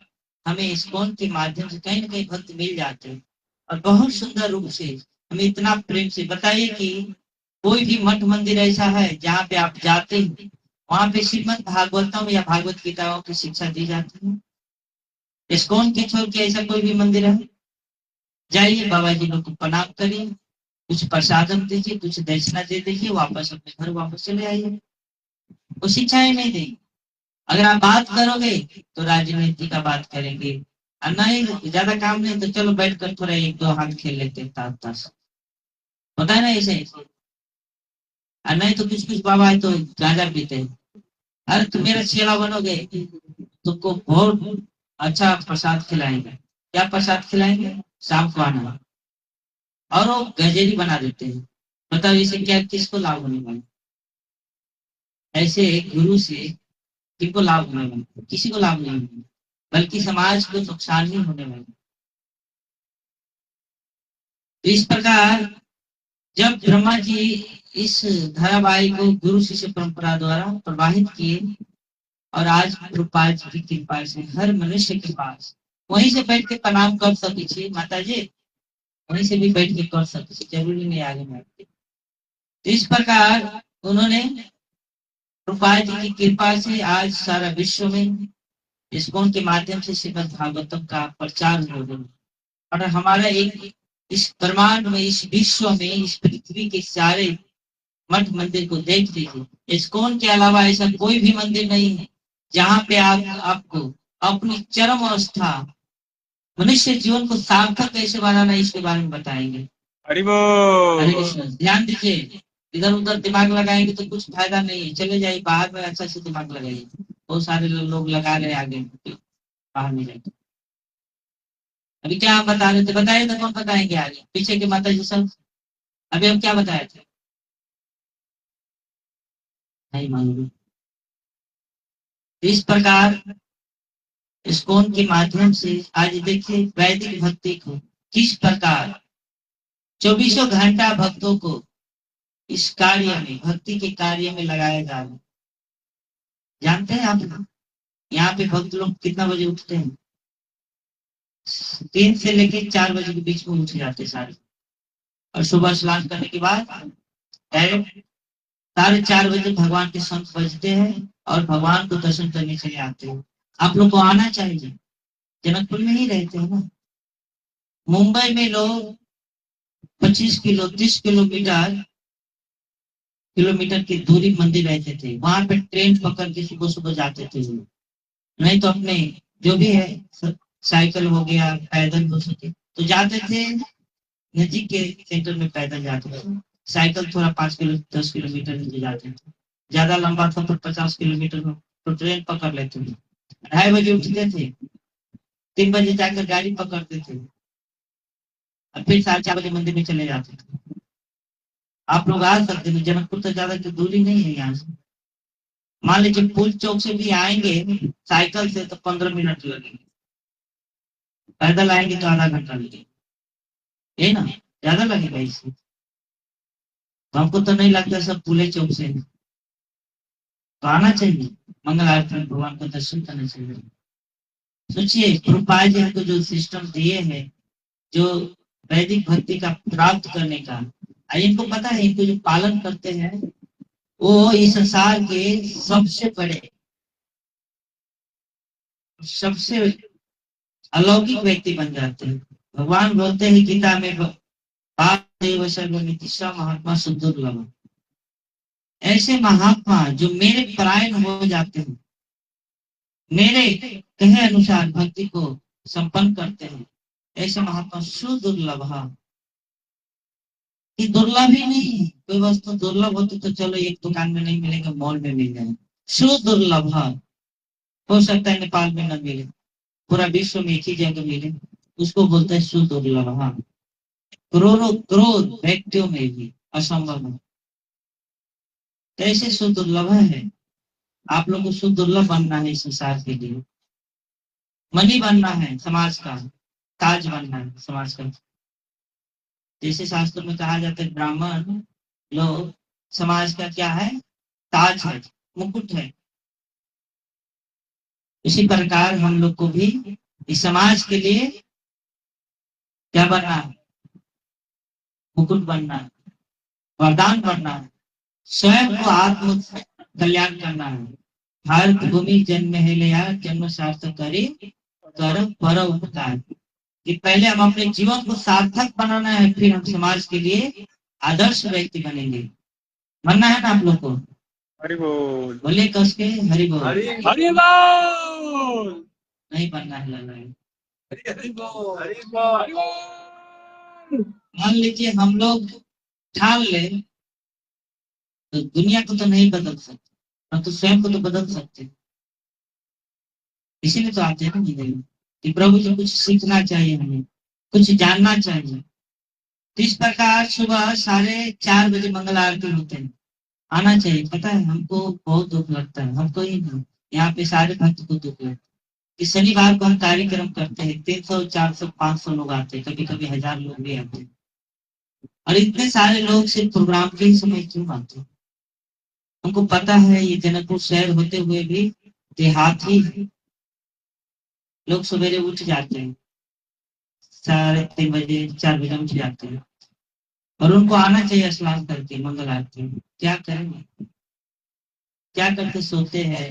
हमें इस्कॉन के माध्यम से कहीं ना कहीं भक्त मिल जाते हैं, और बहुत सुंदर रूप से हमें इतना प्रेम से। बताइए कि कोई भी मठ मंदिर ऐसा है जहाँ पे आप जाते हैं वहां पे श्रीमद् भागवतम या भागवत गीताओं की शिक्षा दी जाती है? इस्कॉन के छोड़ के ऐसा कोई भी मंदिर है? जाइए, बाबा जी लोग को प्रणाम करिए, कुछ प्रसादम दीजिए, कुछ दक्षिणा दे दीजिए, वापस अपने घर वापस चले आइए। वो शिक्षाएं नहीं देंगे। अगर आप बात करोगे तो राजनीति का बात करेंगे, और नहीं ज्यादा काम नहीं तो चलो बैठ कर थोड़ा एक दो हाथ खेल लेते हैं ताश, होता है ना ऐसे। और नहीं तो कुछ कुछ बाबा है तो गांजा पीते हैं। अरे तुम मेरा चेला बनोगे, तुमको बहुत अच्छा प्रसाद खिलाएंगे। क्या प्रसाद खिलाएंगे? शाम को आना। और वो गजेरी बना देते हैं। बताओ इसे क्या, किसको लाभ होने वाला? ऐसे गुरु से किसको लाभ होने वाला? किसी को लाभ नहीं होने, बल्कि समाज को नुकसान ही होने वाला। तो इस प्रकार जब ब्रह्मा जी इस धारावाहिक को गुरु शिष्य परंपरा द्वारा प्रवाहित किए, और आज प्रभुपाद जी की कृपा से हर मनुष्य के पास वहीं से बैठ के प्रणाम कर सके माता जी, वहीं से भी बैठ के कर सके, जरूरी नहीं आगे बैठ के। तो इस प्रकार उन्होंने प्रभुपाद जी की कृपा से आज सारा विश्व में इस्कॉन के माध्यम से श्रीमद् भागवतम का प्रचार हो रहा है। और हमारा एक इस ब्रह्मांड में, इस विश्व में, इस पृथ्वी के सारे मठ मंदिर को देख लीजिए, इस्कॉन के अलावा ऐसा कोई भी मंदिर नहीं है जहाँ पे आपको अपनी चरम अवस्था, मनुष्य जीवन को सार्थक कैसे बनाना, इसके बारे में बताएंगे। हरि हरे बोल। कृष्ण। ध्यान दीजिए, इधर उधर दिमाग लगाएंगे तो कुछ फायदा नहीं है। चले जाइए बाहर में, अच्छा से दिमाग लगाइए। बहुत सारे लोग लगा रहे हैं आगे, बाहर नहीं जाते। अभी क्या आप बता रहे थे? बताइए तो, कौन बताएंगे आगे? पीछे के माता जी सब अभी हम क्या बताए थे? नहीं मालूम। इस प्रकार इस्कॉन के माध्यम से आज देखिए वैदिक भक्ति को किस प्रकार 24 घंटा भक्तों को इस कार्य में, भक्ति के कार्य में लगाया जा रहा है। जानते हैं आप यहाँ पे भक्त लोग कितना बजे उठते हैं? 3 से लेकर 4 बजे के बीच में उठ जाते सारे, और सुबह स्नान करने के बाद डायरेक्ट 4:30 बजे भगवान के शंख बजते हैं और भगवान को दर्शन करने चले आते हैं। आप लोग को आना चाहिए। जनकपुर में ही रहते हैं ना। मुंबई में लोग 25 किलो 30 किलोमीटर की दूरी मंदिर रहते थे, वहां पे ट्रेन पकड़ के सुबह सुबह जाते थे। नहीं तो अपने जो भी है, साइकिल हो गया, पैदल हो सके तो जाते थे। नजीक के सेंटर में पैदल जाते थे। साइकिल थोड़ा 5 किलो 10 किलोमीटर नीचे जाते थे। ज्यादा लंबा था तो 50 किलोमीटर में तो ट्रेन पकड़ लेते थे। 2:30 बजे उठते थे, 3 बजे जाकर गाड़ी पकड़ते थे और फिर 4:30 बजे मंदिर में चले जाते थे। आप लोग आ सकते थे, जनकपुर तो ज्यादा की दूरी नहीं है यहाँ से। मान लीजिए पुल चौक से भी आएंगे साइकिल से तो 15 मिनट लगेंगे, पैदल आएंगे तो आधा घंटा लगेगा, है ना? ज्यादा लगेगा इससे। तो हमको तो नहीं लगता सब पुले चौक से है। तो आना चाहिए, मंगल आरती में भगवान का दर्शन करना चाहिए। सोचिए प्रभुपाद जी हमको जो सिस्टम दिए हैं, जो वैदिक भक्ति का प्राप्त करने का, इनको पता है, इनको जो पालन करते हैं वो इस संसार के सबसे बड़े, सबसे अलौकिक व्यक्ति बन जाते हैं। भगवान बोलते हैं गीता में, महात्मा सुदुर्लभ। ऐसे महात्मा जो मेरे परायण हो जाते हैं, मेरे कहे अनुसार भक्ति को संपन्न करते हैं, ऐसे महात्मा सुदुर्लभ। ये दुर्लभ ही नहीं है। कोई वस्तु दुर्लभ होती तो चलो एक दुकान में नहीं मिलेगा, मॉल में मिल जाए। सुदुर्लभ हो सकता है नेपाल में न मिले, पूरा विश्व में एक ही जगह मिले, उसको बोलते हैं सुदुर्लभ। करोड़ों करोड़ व्यक्तियों में भी असंभव है। कैसे सुदुर्लभ है? आप लोग को सुदुर्लभ बनना है इस संसार के लिए। मनी बनना है, समाज का ताज बनना है, समाज का। जैसे शास्त्र में कहा जाता है ब्राह्मण लोग समाज का क्या है? ताज है, मुकुट है। इसी प्रकार हम लोग को भी इस समाज के लिए क्या बनना है? मुकुट बनना है, वरदान बनना है, स्वयं को आत्म कल्याण करना है। भारत भूमि जन्म है लिया, जन्म सार्थक करे कर पर उपकार। कि पहले हम अपने जीवन को सार्थक बनाना है, फिर हम समाज के लिए आदर्श व्यक्ति बनेंगे। बनना है ना आप लोग को? हरि बोल। बोले कस के हरि बोल। हरि बोल। नहीं बनना है, लग रहा है। हरि बोल। हरि बोल। मान लीजिए हम लोग ठान ले तो दुनिया को तो नहीं बदल सकते, हम तो स्वयं को तो बदल सकते। इसीलिए तो आते हैं ना जिंदगी में कि प्रभु से कुछ सीखना चाहिए, हमें कुछ जानना चाहिए। तो इस प्रकार सुबह 4:30 बजे मंगल आरती होते हैं, आना चाहिए। पता है हमको बहुत दुख लगता है, हमको ही नहीं, यहाँ पे सारे भक्त को दुख लगता है कि शनिवार को हम कार्यक्रम करते हैं, 300 400 500 लोग आते हैं, कभी कभी 1000 लोग भी आते हैं। और इतने सारे लोग सिर्फ प्रोग्राम के ही समय क्यों आते हैं? हमको पता है ये जनकपुर शहर होते हुए भी देहात ही है। लोग सवेरे उठ जाते हैं, 3:30 बजे 4 बजे उठ जाते हैं, और उनको आना चाहिए स्नान करके मंगल आरती में। क्या करेंगे? क्या करते? सोते हैं,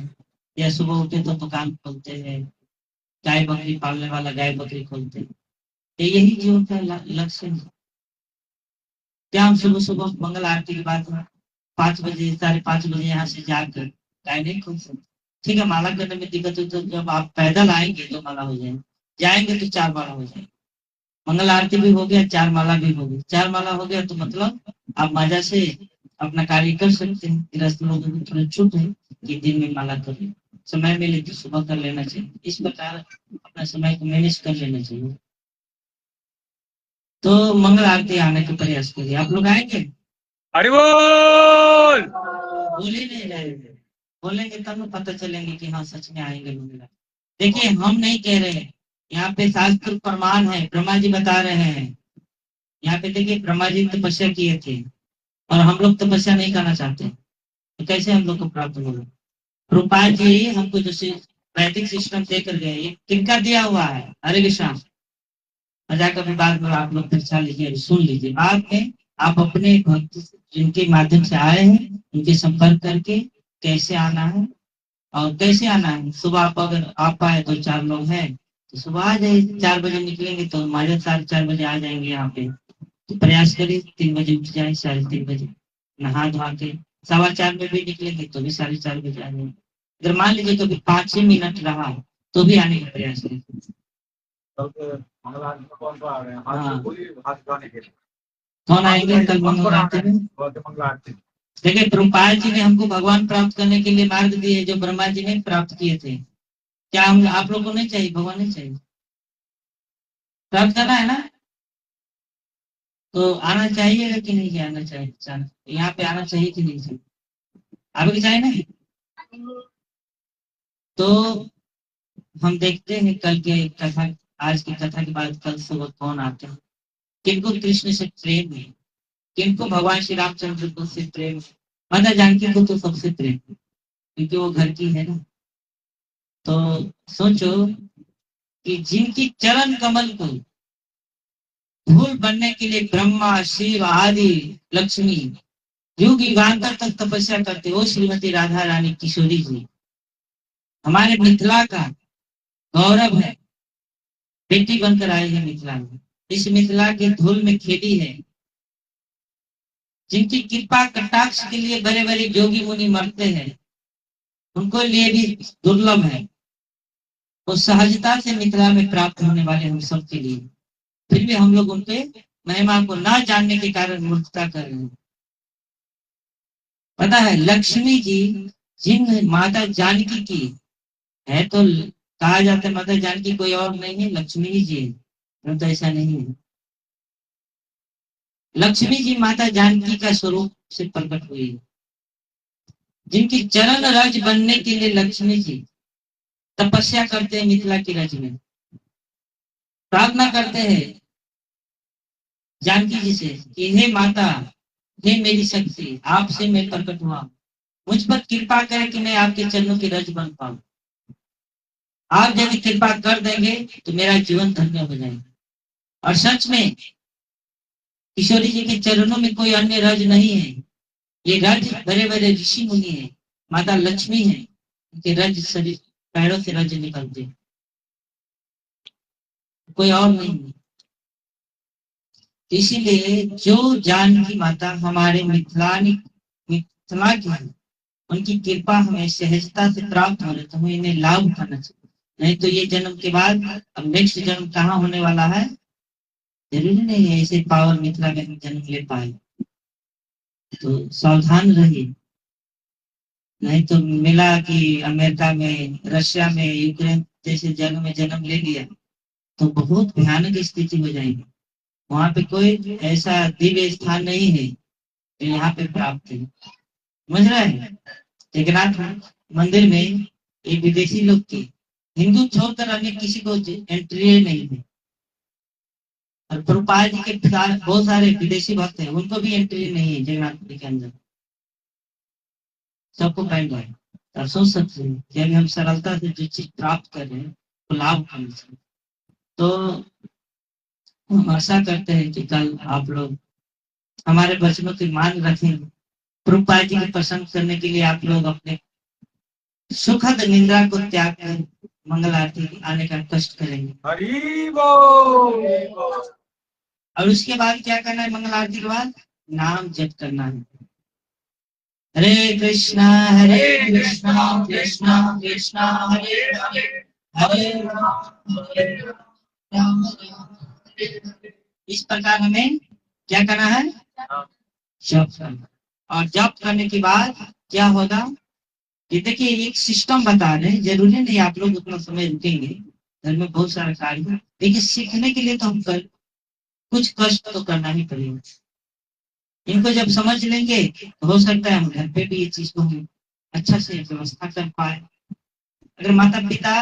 या सुबह उठे तो दुकान खोलते हैं, गाय बकरी पालने वाला गाय बकरी खोलते हैं। तो यही जीवन का लक्ष्य है। क्या हम सुबह सुबह मंगल आरती के बाद 5 बजे 5:30 बजे यहाँ से जाकर गाय नहीं खोल सकते? ठीक है, माला करने में दिक्कत हो तो जब आप पैदल आएंगे तो माला हो जाएंगे, जाएंगे तो 4 माला हो जाएंगे। मंगल आरती भी हो गया, 4 माला भी हो गई, 4 माला हो गया तो मतलब आप मजा से अपना कार्य कर सकते हैं। गृहस्थ लोगों की थोड़ी छूट है कि दिन में माला कर ले, समय मिले तो सुबह कर लेना चाहिए। इस प्रकार अपना समय को मैनेज कर लेना चाहिए। तो मंगल आरती आने का प्रयास करिए। आप लोग आएंगे? हरि बोल। बोल ही नहीं रहे थे। बोलेंगे तब ना पता चलेंगे कि हाँ सच में आएंगे मंगल आरती। देखिए, हम नहीं कह रहे हैं, यहाँ पे शास्त्र प्रमाण है, ब्रह्मा जी बता रहे हैं। यहाँ पे देखिए, ब्रह्मा जी तपस्या किए थे और हम लोग तपस्या नहीं करना चाहते, तो कैसे हम लोग को प्राप्त होगा? रूपाल जी हमको जो वैदिक सिस्टम देकर गए, ये किनका दिया हुआ है? हरे कृष्णा। मजाक अभी बाद में आप लोग चर्चा लीजिए, सुन लीजिए। बाद में आप अपने भक्त जिनके माध्यम से आए हैं उनके संपर्क करके कैसे आना है और कैसे आना है। सुबह आप अगर आ पाए, 2-4 लोग हैं तो सुबह आ जाइए। 4 बजे निकलेंगे तो माजे 4:30 बजे आ जाएंगे यहाँ पे। तो प्रयास करिए 3 बजे उठ जाए, 3:30 बजे नहा धोा के 4:15 में भी निकलेंगे तो भी 4:30 बजे आ जाएंगे। अगर मान लीजिए कभी 5 ही मिनट रहा तो भी आने का प्रयास करें। हाँ, कौन आएंगे कल मंगल आरती में? देखिए, प्रभुपाद जी ने हमको भगवान प्राप्त करने के लिए मार्ग दिए जो ब्रह्मा जी ने प्राप्त किए थे। क्या हम आप लोगों को नहीं चाहिए? भगवान नहीं चाहिए? प्राप्त करना है ना? तो आना चाहिए कि नहीं आना चाहिए? यहाँ पे आना चाहिए कि नहीं चाहिए? आपको चाहिए ना? तो हम देखते हैं कल के कथा, आज की कथा के बाद कल सुबह कौन आते हैं, किनको कृष्ण से प्रेम है, किनको भगवान श्री रामचंद्र को से प्रेम है। माता जानकी को तो सबसे प्रेम है क्योंकि वो घर की है ना। तो सोचो कि जिनकी चरण कमल को धूल बनने के लिए ब्रह्मा शिव आदि लक्ष्मी युग युगांतर तक तपस्या करते, वो श्रीमती राधा रानी किशोरी जी हमारे मिथिला का गौरव है। बेटी बनकर आई है मिथिला में, इस मिथिला की धूल में खेली है। जिनकी कृपा कटाक्ष के लिए बड़े बड़े जोगी मुनि मरते हैं, उनको लिए भी दुर्लभ है। वो सहजता से मिथिला में प्राप्त होने वाले हम सब के लिए, फिर भी हम लोग उनके महिमा को ना जानने के कारण मूर्खता कर रहे हैं। पता है, लक्ष्मी जी जिन माता जानकी की है, तो कहा जाता है माता जानकी कोई और नहीं है, लक्ष्मी ही जी है। तो ऐसा नहीं है। लक्ष्मी जी माता जानकी का स्वरूप से प्रकट हुई है। जिनकी चरण रज बनने के लिए लक्ष्मी जी तपस्या करते हैं, मिथिला की रज में प्रार्थना करते हैं जानकी जी से कि हे माता, हे मेरी शक्ति, आपसे मैं प्रकट हुआ, मुझ पर कृपा करें कि मैं आपके चरणों की रज बन पाऊं। आप यदि कृपा कर देंगे तो मेरा जीवन धन्य हो जाएगा। और सच में किशोरी जी के चरणों में कोई अन्य रज नहीं है। ये रज बड़े बड़े ऋषि मुनि है, माता लक्ष्मी है, उनके रज शरीर पैरों से रज निकलते, कोई और नहीं है। इसीलिए जो जानकी माता हमारे मिथिला की है, उनकी कृपा हमें सहजता से प्राप्त हो रही, तो हमें इन्हें लाभ उठाना चाहिए। नहीं तो ये जन्म के बाद अब नेक्स्ट जन्म कहाँ होने वाला है जरूरी नहीं है ऐसे पावर मिथिला में हम जन्म ले पाए। तो सावधान रहिए, नहीं तो मिला कि अमेरिका में, रशिया में, यूक्रेन जैसे जगह में जन्म ले लिया तो बहुत भयानक स्थिति हो जाएगी। वहां पे कोई ऐसा दिव्य स्थान नहीं है जो यहाँ पे प्राप्त है। समझ रहे हैं? जगन्नाथ मंदिर में एक विदेशी लोग की, हिंदू छोड़कर अन्य किसी को एंट्री नहीं है। और प्रभुपाद जी के बहुत सारे विदेशी भक्त हैं, उनको भी एंट्री नहीं है जगन्नाथ मंदिर के अंदर, सबको बैठ है। आप सोच सकते हैं कि अभी हम सरलता से जो चीज प्राप्त कर रहे हैं तो लाभ उठाना चाहिए। तो हम आशा करते हैं कि कल आप लोग हमारे वचनों की मान रखेंगे। प्रभुपाद जी को पसंद करने के लिए आप लोग अपने सुखद निंद्रा को त्याग कर मंगल आरती आने का कष्ट करेंगे। हरि बोल। और उसके बाद क्या करना है? मंगल आरती के बाद नाम जप करना है। हरे कृष्णा कृष्णा कृष्णा हरे हरे, हरे राम राम हरे हरे। इस प्रकार हमें क्या करना है? जप करना। और जप करने के बाद क्या होगा? ये देखिए एक सिस्टम बता रहे हैं, जरूरी नहीं आप लोग उतना समय रुकेंगे, घर में बहुत सारा कार्य है। देखिए सीखने के लिए तो हम कुछ कष्ट तो करना ही पड़ेगा। इनको जब समझ लेंगे तो हो सकता है हम घर पे भी ये चीज को हम अच्छा से व्यवस्था कर पाए। अगर माता पिता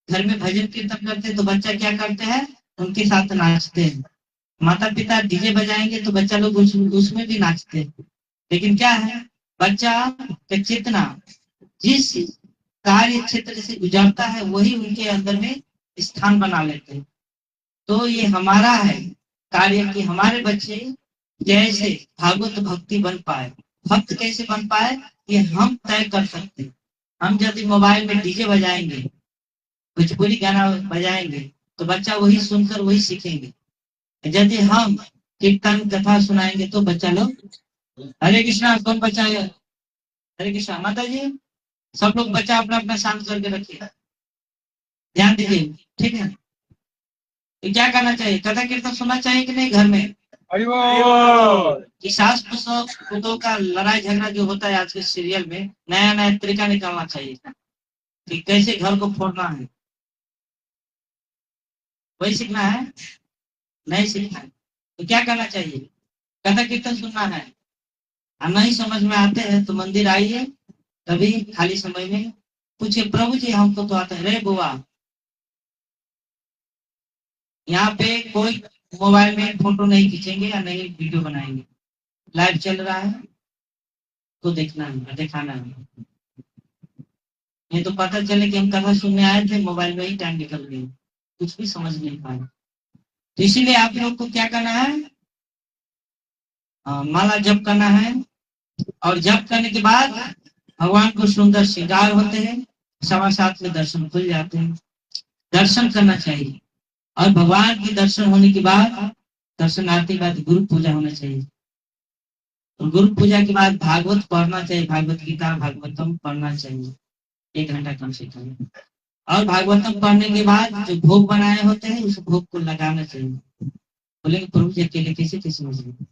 घर में भजन कीर्तन करते हैं तो बच्चा क्या करते हैं? उनके साथ नाचते हैं। माता पिता डीजे बजाएंगे तो बच्चा लोग उसमें भी नाचते हैं। लेकिन क्या है? बच्चा का चेतना जिस कार्य क्षेत्र से गुजरता है वही उनके अंदर में स्थान बना लेते हैं। तो ये हमारा है कार्य कि हमारे बच्चे जैसे भागवत भक्ति बन पाए। भक्त कैसे बन पाए ये हम तय कर सकते हैं। हम यदि मोबाइल में डीजे बजाएंगे, भोजपुरी गाना बजाएंगे तो बच्चा वही सुनकर वही सीखेंगे। यदि हम कीर्तन कथा सुनाएंगे तो बच्चा लोग हरे कृष्णा। कौन बच्चा है? हरे कृष्णा। माता जी सब लोग बच्चा अपना अपना शांत करके रखिए, ध्यान दीजिए, ठीक है? तो क्या करना चाहिए? कथा कीर्तन सुनना चाहिए कि नहीं घर में? हरि बोल। कि सास पुतों का लड़ाई झगड़ा जो होता है आज के सीरियल में, नया नया तरीका निकालना चाहिए कि कैसे घर को फोड़ना है। वही सीखना है? नहीं सीखना है तो क्या करना चाहिए? कथा कीर्तन सुनना है। और नहीं समझ में आते हैं तो मंदिर आइए, कभी खाली समय में पूछिए, प्रभु जी हमको तो आता है। रे बुआ, यहाँ पे कोई मोबाइल में फोटो नहीं खींचेंगे या नहीं वीडियो बनाएंगे। लाइव चल रहा है तो देखना है, दिखाना है। नहीं तो पता चले कि हम कथा सुनने आए थे, मोबाइल में ही टाइम निकल गई, कुछ भी समझ नहीं पाए। तो इसीलिए आप लोग को क्या करना है? माला जप करना है। और जप करने के बाद भगवान को सुंदर श्रृंगार होते हैं, 7:15 में दर्शन खुल जाते हैं। दर्शन करना चाहिए। और भगवान के दर्शन होने के बाद दर्शनार्थी के बाद गुरु पूजा होना चाहिए। और गुरु पूजा के बाद भागवत पढ़ना चाहिए, भागवत गीता भागवतम पढ़ना चाहिए 1 घंटा कम से कम। और भागवतम पढ़ने के बाद जो भोग बनाए होते हैं उस भोग को लगाना चाहिए। बोलेंगे प्रभु जी अकेले कैसे कैसे समझ लेंगे?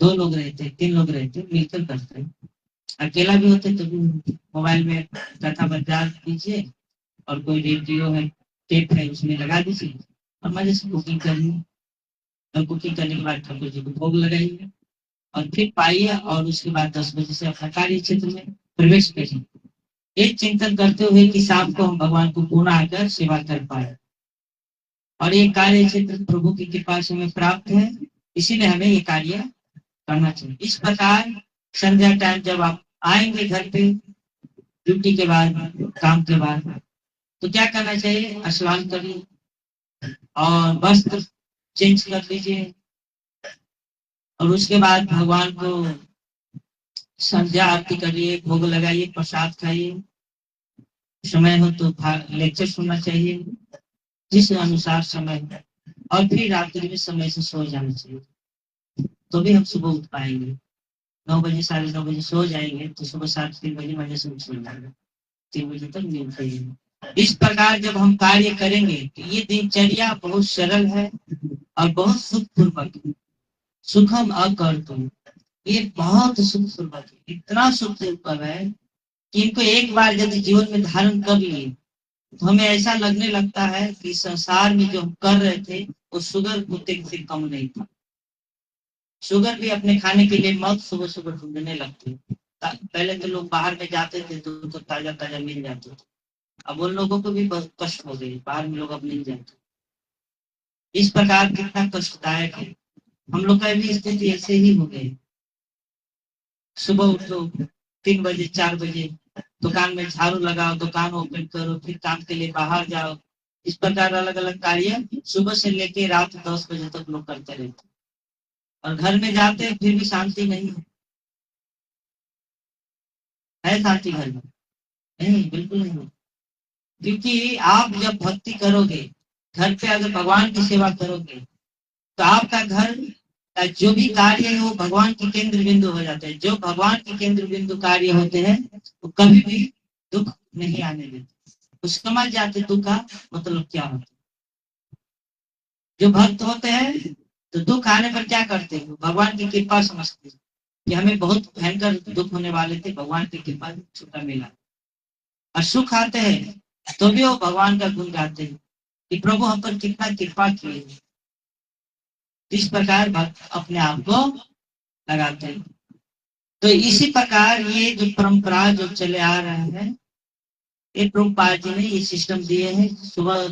2 लोग रहते, 3 लोग रहते, मिलकर करते हैं। अकेला भी होते तो भी मोबाइल में कथा बजा दीजिए और कोई रेडियो है, टेप है, उसमें लगा दीजिए और मजे से कुकिंग करिए। और कुकिंग करने के बाद ठाकुर जी को भोग लगाइए और फिर पाइए। और उसके बाद 10 बजे से अपना कार्य क्षेत्र में प्रवेश करिए, एक चिंतन करते हुए कि शाम को हम भगवान को पुनः आकर सेवा कर पाए। और ये कार्य क्षेत्र प्रभु की कृपा से हमें प्राप्त है, इसीलिए हमें ये कार्य करना चाहिए। इस प्रकार संध्या टाइम जब आप आएंगे घर पे ड्यूटी के बाद, काम के बाद, तो क्या करना चाहिए? स्नान करिए और वस्त्र चेंज कर लीजिए। और उसके बाद भगवान को संध्या आरती करिए, भोग लगाइए, प्रसाद खाइए। समय हो तो लेक्चर सुनना चाहिए जिस अनुसार समय है। और फिर रात्रि में समय से सो जाना चाहिए, तो भी हम सुबह उठ पाएंगे। 9 बजे 9:30 बजे सो जाएंगे तो सुबह 3 बजे से उठ जाएंगे, 3 बजे तक नींद चाहिए। इस प्रकार जब हम कार्य करेंगे तो ये दिनचर्या बहुत सरल है और बहुत सुखपूर्वक, सुखम अकर्तुम, ये बहुत सुखपूर्वक है, इतना सुखपूर्वक है कि इनको एक बार यदि जीवन में धारण कर लिए तो हमें ऐसा लगने लगता है कि संसार में जो हम कर रहे थे वो शुगर कुत्ते से कम नहीं था। शुगर भी अपने खाने के लिए मौत सुबह सुबह ढूंढने लगती है। पहले तो लोग बाहर में जाते थे तो ताजा ताजा मिल जाते थे, अब उन लोगों को भी बहुत कष्ट हो गई, बाहर में लोग अब नहीं जाते। इस प्रकार कितना कष्टदायक है। हम लोग का भी स्थिति ऐसे ही हो गई। सुबह उठो 3 बजे 4 बजे, दुकान में झाड़ू लगाओ, दुकान ओपन करो, फिर काम के लिए बाहर जाओ। इस प्रकार अलग अलग कार्य सुबह से लेके रात 10 बजे तक लोग करते रहते, और घर में जाते फिर भी शांति नहीं है शांति घर में। नहीं, बिल्कुल नहीं। क्योंकि आप जब भक्ति करोगे, घर पे अगर भगवान की सेवा करोगे, तो आपका घर का जो भी कार्य है वो भगवान के केंद्र बिंदु हो जाते हैं। जो भगवान के केंद्र बिंदु कार्य होते हैं वो कभी भी दुख नहीं आने देते। वो समझ जाते दुख का मतलब क्या होता है। जो भक्त होते हैं तो दुख आने पर क्या करते हैं, भगवान की कृपा समझते हैं कि हमें बहुत भयंकर दुख होने वाले थे, भगवान की कृपा से छुटा मिला। और सुख आते हैं तो भी वो भगवान का गुण गाते हैं कि प्रभु हम पर कितना कृपा किए। इस प्रकार भक्त अपने आप को लगाते हैं। तो इसी प्रकार ये जो परंपरा जो चले आ रहा है, ये प्रभुपाद जी ने ये सिस्टम दिए हैं। सुबह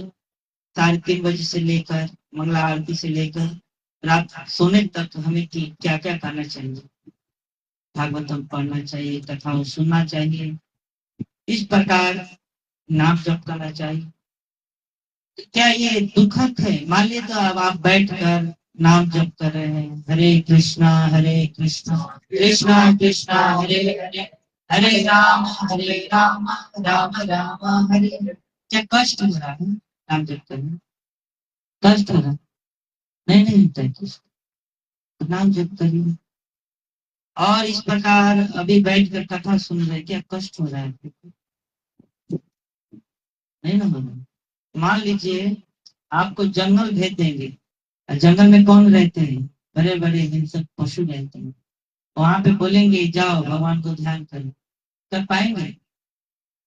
3:30 से लेकर मंगला आरती से लेकर रात सोने तक हमें क्या क्या करना चाहिए। भागवतम पढ़ना चाहिए, कथाओं सुनना चाहिए, इस प्रकार नाम जप करना चाहिए। तो क्या ये दुखद है? मान लीजिए तो अब आप बैठ कर नाम जप कर रहे हैं, हरे कृष्णा कृष्णा कृष्णा हरे हरे, हरे राम राम राम हरे हरे। क्या कष्ट हो रहा है नाम जप करने? कष्ट हो रहा है? नहीं, नहीं होता है कष्ट। तो नाम जप करिए। और इस प्रकार अभी बैठ कर कथा सुन रहे, क्या कष्ट हो रहा है? नहीं ना हो रहा। मान लीजिए आपको जंगल भेज देंगे, और जंगल में कौन रहते हैं? बड़े बड़े हिंसक पशु रहते हैं। वहां पे बोलेंगे जाओ भगवान को ध्यान करो, कर पाएंगे?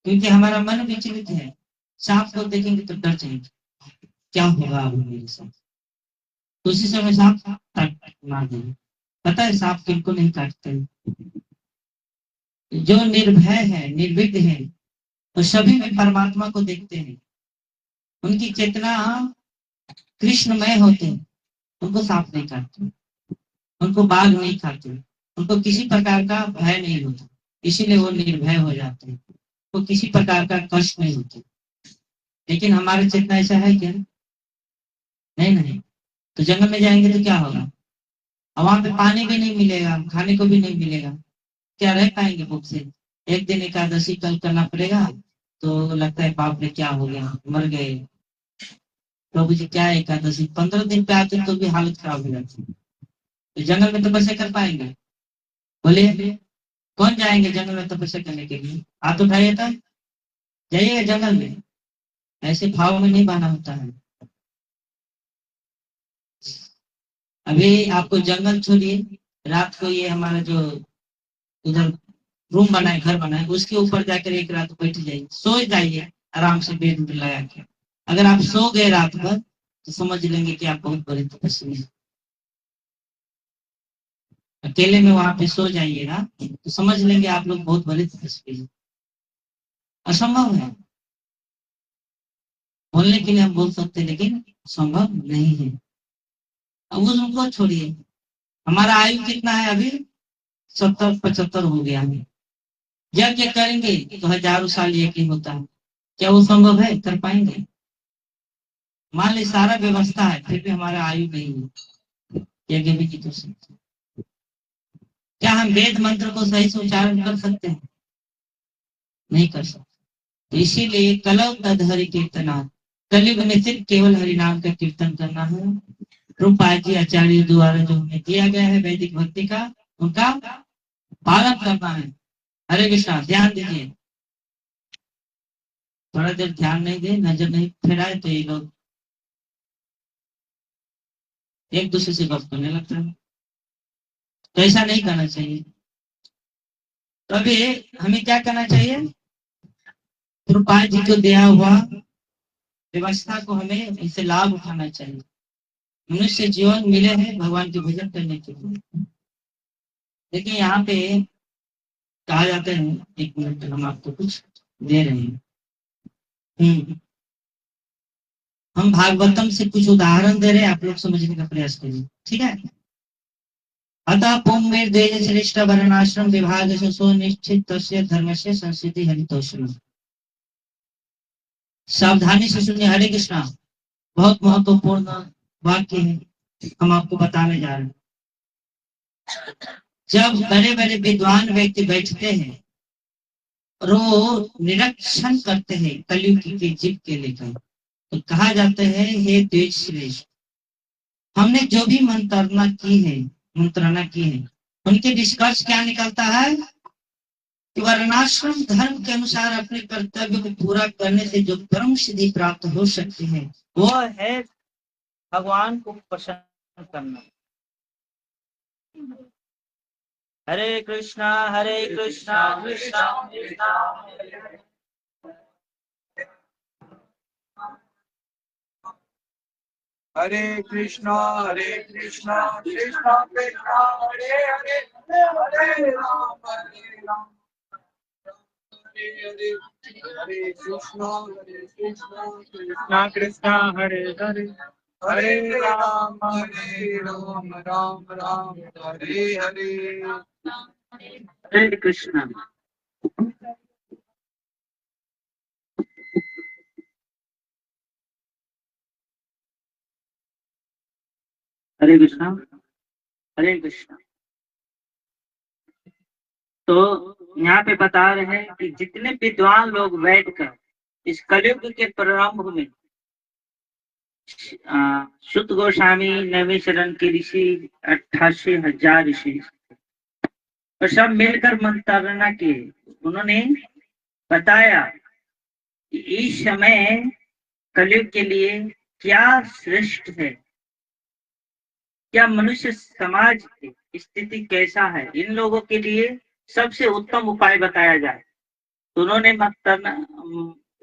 क्योंकि हमारा मन विचलित है। सांप को देखेंगे तो डर जाएंगे, क्या होगा अब मेरे साथ। तो उसी समय सांप काट मार देंगे। पता है सांप किनको नहीं काटते हैं? जो निर्भय है, निर्विघ्न है, तो सभी में परमात्मा को देखते हैं। उनकी चेतना कृष्णमय होते हैं। उनको सांप नहीं काटते, उनको बाघ नहीं खाते, उनको किसी प्रकार का भय नहीं होता, इसीलिए वो निर्भय हो जाते हैं। तो किसी प्रकार का कष्ट नहीं होता। लेकिन हमारा चेतना ऐसा है क्या? नहीं, नहीं। तो जंगल में जाएंगे तो क्या होगा? और वहां पे पानी भी नहीं मिलेगा, खाने को भी नहीं मिलेगा, क्या रह पाएंगे भूख से? एक दिन एकादशी कल करना पड़ेगा, तो लगता है बाप रे क्या हो गया, मर गए। प्रभु जी क्या एकादशी, 15 दिन पे आते तो भी हालत खराब हो जाती। तो जंगल में तपस्या कर पाएंगे? बोलिए, कौन जाएंगे जंगल में तपस्या करने के लिए? हाथ उठाइए तो जाइएगा जंगल में। ऐसे भाव में नहीं बना होता है। अभी आपको जंगल छोड़िए, रात को ये हमारा जो उधर रूम बना है, घर बना है, उसके ऊपर जाकर एक रात बैठ जाइए, सो जाइए आराम से बेड में लगा के। अगर आप सो गए रात भर तो समझ लेंगे कि आप बहुत बड़े तपस्वी हैं। अकेले में वहां पे सो जाइएगा तो समझ लेंगे आप लोग बहुत बड़े तपस्वी हैं। असंभव है। बोलने के लिए हम बोल सकते हैं, लेकिन संभव नहीं है। अब उनको छोड़िए, हमारा आयु कितना है अभी? 70-75 हो गया है। यज्ञ करेंगे तो हजारों साल यज्ञ होता है, क्या वो संभव है? कर पाएंगे? मान ली सारा व्यवस्था है फिर भी हमारा आयु नहीं है, यज्ञ भी की तो सकते। क्या हम वेद मंत्र को सही से उच्चारण कर सकते हैं? नहीं कर सकते। तो इसीलिए कलौ तद हरि कीर्तना, कलयुग में सिर्फ केवल हरि नाम का कीर्तन करना है। रूपाल जी आचार्य द्वारा जो हमें दिया गया है वैदिक भक्ति का, उनका पालन करना है। हरे कृष्णा। ध्यान दीजिए, थोड़ा देर ध्यान नहीं दे, नजर नहीं फेराए तो ये लोग एक दूसरे से गप करने लगता है। तो ऐसा नहीं करना चाहिए। तो अभी हमें क्या करना चाहिए? रूपाल जी को दिया हुआ व्यवस्था को हमें इससे लाभ उठाना चाहिए। मनुष्य जीवन मिले हैं भगवान के भजन करने के लिए। देखिए यहाँ पे कहा जाता है, एक मिनट हम आपको कुछ दे रहे हैं। हम भागवतम से कुछ उदाहरण दे रहे हैं, आप लोग समझने का प्रयास करिए, ठीक है? अतः पुण्य देश श्रेष्ठ वर्णाश्रम विभाग सो निश्चित धर्म से संस्कृति हरितोषण। सावधानी से सुनिए, हरे कृष्णा। बहुत महत्वपूर्ण वाक्य है, हम आपको बताने जा रहे हैं। जब बड़े बड़े विद्वान व्यक्ति बैठते हैं और वो निरीक्षण करते हैं कलयुग के जीव के लेकर। तो कहा जाता है, हे द्वेष श्रेष्ठ, हमने जो भी मंत्रणा की है उनके निष्कर्ष क्या निकलता है कि वर्णाश्रम धर्म के अनुसार अपने कर्तव्य को पूरा करने से जो परम सिद्धि प्राप्त हो सकती है वो है भगवान को प्रसन्न करना। हरे कृष्णा कृष्णा कृष्णा हरे कृष्णा कृष्णा कृष्णा हरे हरे, हरे राम हरे हरे, हरे कृष्णा कृष्णा कृष्णा हरे हरे, हरे राम राम राम हरे हरे। हरे कृष्णा। हरे कृष्णा हरे कृष्णा। तो यहाँ पे बता रहे हैं कि जितने विद्वान लोग बैठकर इस कलयुग के प्रारंभ में शुद्ध गोस्वामी, नैमिषारण्य के ऋषि, 88,000 ऋषि और सब मिलकर मंत्रणा किए। उन्होंने बताया कि इस समय कलयुग के लिए क्या श्रेष्ठ है, क्या मनुष्य समाज की स्थिति कैसा है, इन लोगों के लिए सबसे उत्तम उपाय बताया जाए। तो उन्होंने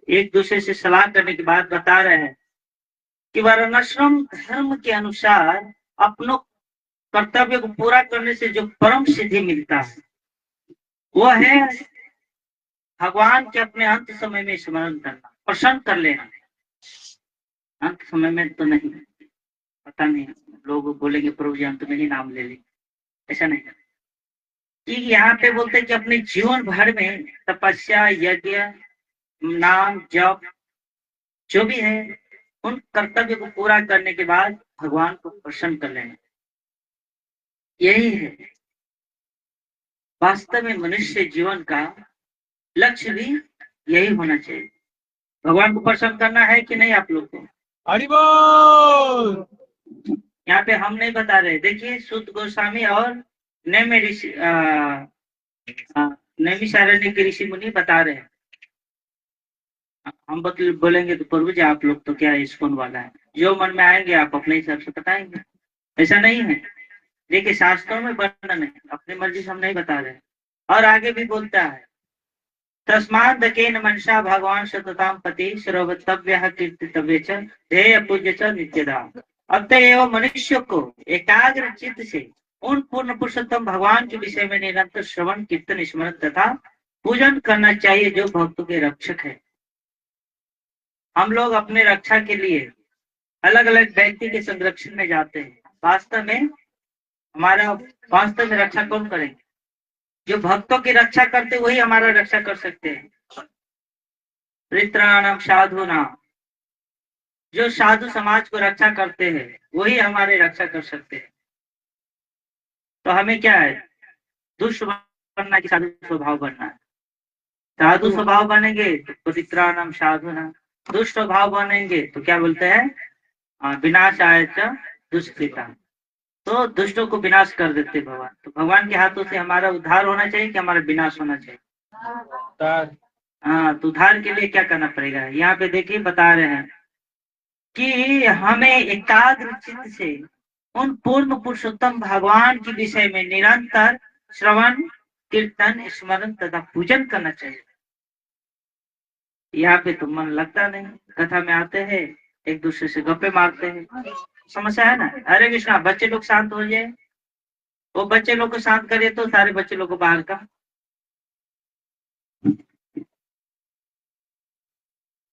एक दूसरे से सलाह करने के बाद बता रहे हैं कि वर्णाश्रम धर्म के अनुसार अपनों कर्तव्य को पूरा करने से जो परम सिद्धि मिलता है वो है भगवान के अपने अंत समय में स्मरण करना, प्रसन्न कर लेना। अंत समय में तो नहीं, पता नहीं, लोग बोलेंगे प्रभु जी अंत में ही नाम ले लेंगे, ऐसा नहीं है। कि यहाँ पे बोलते हैं कि अपने जीवन भर में तपस्या, यज्ञ, नाम, जप जो भी है उन कर्तव्य को पूरा करने के बाद भगवान को प्रसन्न कर लेना। यही है वास्तव में मनुष्य जीवन का लक्ष्य, भी यही होना चाहिए। भगवान को प्रसन्न करना है कि नहीं आप लोग को? हरि बोल। यहाँ पे हम नहीं बता रहे, देखिए शुद्ध गोस्वामी और नैमिषारण्य के ऋषि मुनि बता रहे हैं। हम बोलेंगे तो प्रभु जी आप लोग तो क्या इस्कॉन वाला है, जो मन में आएंगे आप अपने हिसाब से बताएंगे, ऐसा नहीं है। देखिए शास्त्रों में वर्णन है, अपनी मर्जी से हम नहीं बता रहे। और आगे भी बोलता है, तस्माद् केन मनसा भगवान सतताम पति सर्वतव्य कीर्तितव्य च ध्येय पूज्य च नित्यदा। अतएव मनुष्य को एकाग्र चित्त से उन पूर्ण पुरुषोत्तम भगवान के विषय में निरंतर श्रवण, कीर्तन, स्मरण तथा पूजन करना चाहिए, जो भक्तों के रक्षक है। हम लोग अपने रक्षा के लिए अलग अलग व्यक्ति के संरक्षण में जाते हैं, वास्तव में हमारा वास्तव में रक्षा कौन करेंगे? जो भक्तों की रक्षा करते वही हमारा रक्षा कर सकते हैं। परित्राणम साधूनाम, जो साधु समाज को रक्षा करते हैं वही हमारे रक्षा कर सकते हैं। तो हमें क्या है, दुष्ट बनना कि साधु स्वभाव बनना है? साधु स्वभाव बनेंगे तो परित्राणम साधूनाम, दुष्ट स्वभाव बनेंगे तो क्या बोलते हैं, विनाशाय च दुष्कृता, तो दुष्टों को विनाश कर देते भगवान। तो भगवान के हाथों से हमारा उद्धार होना चाहिए कि हमारा विनाश होना चाहिए? हाँ, तो उद्धार के लिए क्या करना पड़ेगा? यहाँ पे देखिए बता रहे हैं कि हमें एकाग्र चित्त से उन पूर्ण पुरुषोत्तम भगवान के विषय में निरंतर श्रवण, कीर्तन, स्मरण तथा पूजन करना चाहिए। यहाँ पे तो मन लगता नहीं, कथा में आते हैं एक दूसरे से गप्पे मारते हैं, समस्या है ना। हरे कृष्णा, बच्चे लोग शांत हो जाए, वो बच्चे लोग को शांत करिए तो सारे बच्चे लोग को बाहर का।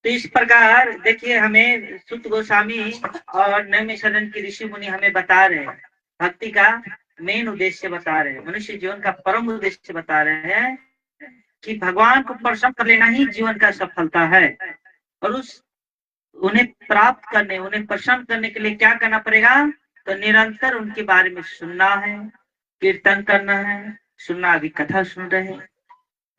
तो इस प्रकार देखिए हमें सुत गोस्वामी और नैमिषारण्य के ऋषि मुनि हमें बता रहे हैं, भक्ति का मेन उद्देश्य बता रहे हैं, मनुष्य जीवन का परम उद्देश्य बता रहे हैं कि भगवान को प्रसन्न कर लेना ही जीवन का सफलता है। और उन्हें प्राप्त करने, उन्हें प्रसन्न करने के लिए क्या करना पड़ेगा? तो निरंतर उनके बारे में सुनना है, कीर्तन करना है, सुनना, अभी कथा सुन रहे हैं,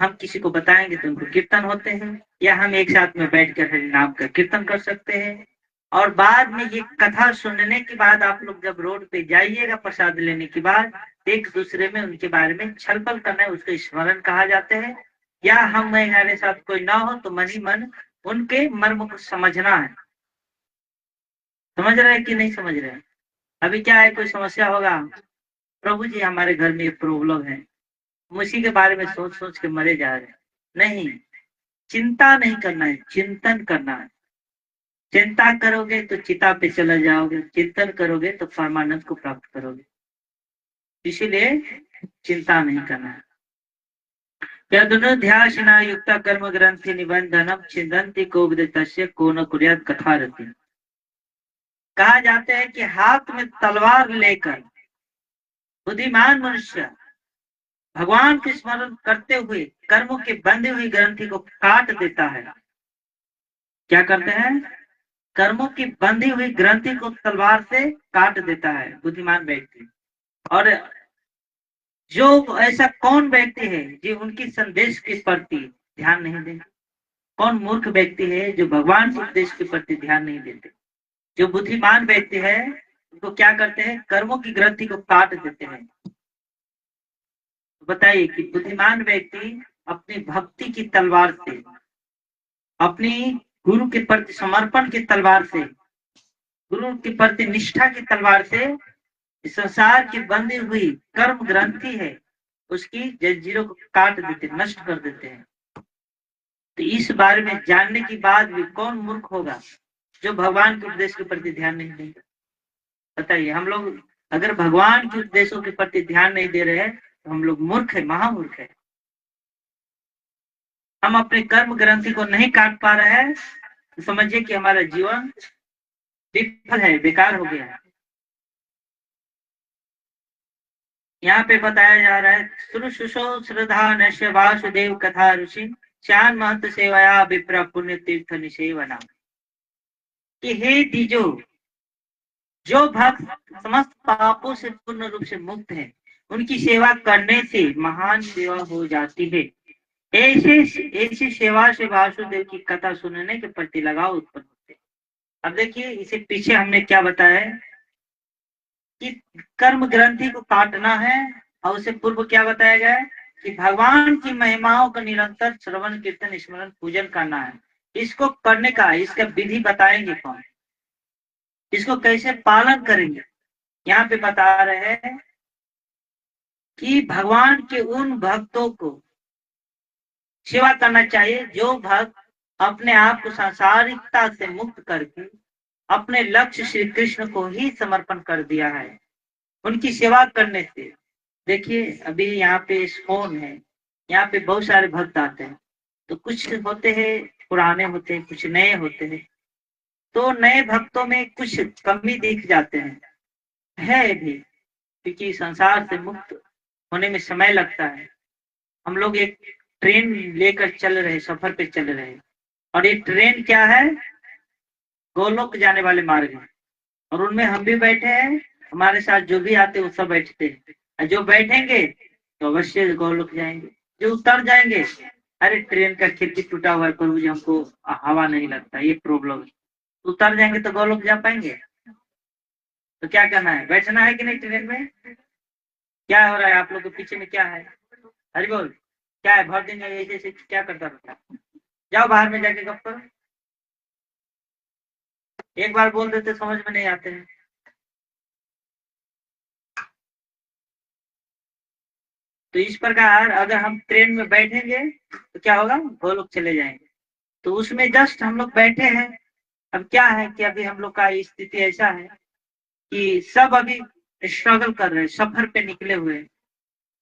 हम किसी को बताएंगे तो उनको कीर्तन होते हैं, या हम एक साथ में बैठकर हरि नाम का कीर्तन कर सकते हैं। और बाद में ये कथा सुनने के बाद आप लोग जब रोड पे जाइएगा प्रसाद लेने के बाद, एक दूसरे में उनके बारे में छलफल करना है, उसको स्मरण कहा जाते हैं। या हमारे साथ कोई ना हो तो मन ही मन उनके मर्म को समझना है। समझ रहे हैं कि नहीं समझ रहे हैं? अभी क्या है, कोई समस्या होगा, प्रभु जी हमारे घर में ये प्रॉब्लम है, उसी के बारे में सोच सोच के मरे जा रहे हैं। नहीं, चिंता नहीं करना है, चिंतन करना है। चिंता करोगे तो चिता पे चले जाओगे, चिंतन करोगे तो परमानंद को प्राप्त करोगे। इसीलिए चिंता नहीं करना है। यदनुध्यासना युक्त कर्म ग्रंथि निबंधनम छिदंती को विदितस्य को न कुर्यात कथा रति। कहा जाता है कि हाथ में तलवार लेकर बुद्धिमान मनुष्य भगवान के स्मरण करते हुए कर्मों के बंधे हुई ग्रंथि को काट देता है। क्या करते हैं? कर्मों की बंधी हुई ग्रंथि को तलवार से काट देता है बुद्धिमान व्यक्ति। और जो ऐसा कौन व्यक्ति है जो उनकी संदेश के प्रति ध्यान नहीं देते? कौन मूर्ख व्यक्ति है जो भगवान के उपदेश के प्रति ध्यान नहीं देते? जो बुद्धिमान व्यक्ति है उनको क्या करते हैं? कर्मों की ग्रंथि को काट देते हैं। बताइए कि बुद्धिमान व्यक्ति अपनी भक्ति की तलवार से, अपनी गुरु के प्रति समर्पण की तलवार से, गुरु के प्रति निष्ठा की तलवार से संसार की बंधी हुई कर्म ग्रंथि है उसकी जंजीरों को काट देते, नष्ट कर देते हैं। तो इस बारे में जानने के बाद भी कौन मूर्ख होगा जो भगवान के उपदेश के प्रति ध्यान नहीं देगा? बताइए, हम लोग अगर भगवान के उपदेशों के प्रति ध्यान नहीं दे रहे हैं तो हम लोग मूर्ख है, महामूर्ख है। हम अपने कर्म ग्रंथि को नहीं काट पा रहे हैं तो समझिए कि हमारा जीवन विफल है, बेकार हो गया है। यहाँ पे बताया जा रहा है, सुशो श्रद्धा नश्य वासुदेव कथा ऋषि श्यान महंत सेवया विप्र पुण्य तीर्थ निसेवना। कि हे दीजो, जो भक्त समस्त पापों से पूर्ण रूप से मुक्त है उनकी सेवा करने से महान सेवा हो जाती है। ऐसी सेवा से वासुदेव की कथा सुनने के प्रति लगाव उत्पन्न होते। अब देखिए, इसे पीछे हमने क्या बताया है कि कर्म ग्रंथि को काटना है, और उससे पूर्व क्या बताया गया है कि भगवान की महिमाओं का निरंतर श्रवण कीर्तन स्मरण पूजन करना है। इसको करने का, इसका विधि बताएंगे कौन, इसको कैसे पालन करेंगे। यहाँ पे बता रहे हैं कि भगवान के उन भक्तों को सेवा करना चाहिए जो भक्त अपने आप को सांसारिकता से मुक्त करके अपने लक्ष्य श्री कृष्ण को ही समर्पण कर दिया है। उनकी सेवा करने से, देखिए अभी यहाँ पे फोन है, यहाँ पे बहुत सारे भक्त आते हैं, तो कुछ होते हैं पुराने होते हैं, कुछ नए होते हैं। तो नए भक्तों में कुछ कमी दिख जाते हैं, है भी, क्योंकि संसार से मुक्त होने में समय लगता है। हम लोग एक ट्रेन लेकर चल रहे, सफर पे चल रहे, और ये ट्रेन क्या है? गोलोक जाने वाले मार्ग है, और उनमें हम भी बैठे हैं, हमारे साथ जो भी आते हैं वो सब बैठते हैं। और जो बैठेंगे तो अवश्य गोलोक जाएंगे, जो उतर जाएंगे, अरे ट्रेन का खिड़की टूटा हुआ है प्रभु जी, हमको हवा नहीं लगता, ये प्रॉब्लम है, उतर जाएंगे तो गोलोक जा पाएंगे? तो क्या करना है? बैठना है कि नहीं ट्रेन में? क्या हो रहा है आप लोग के पीछे में? क्या है? हरि बोल, क्या है? भर दिन ऐसे क्या करता रहता है? जाओ बाहर में जाके गप करो। एक बार बोल देते समझ में नहीं आते हैं। तो इस प्रकार अगर हम ट्रेन में बैठेंगे तो क्या होगा? वो लोग चले जाएंगे। तो उसमें जस्ट हम लोग बैठे हैं। अब क्या है कि अभी हम लोग का स्थिति ऐसा है कि सब अभी स्ट्रगल कर रहे हैं, सफर पे निकले हुए हैं।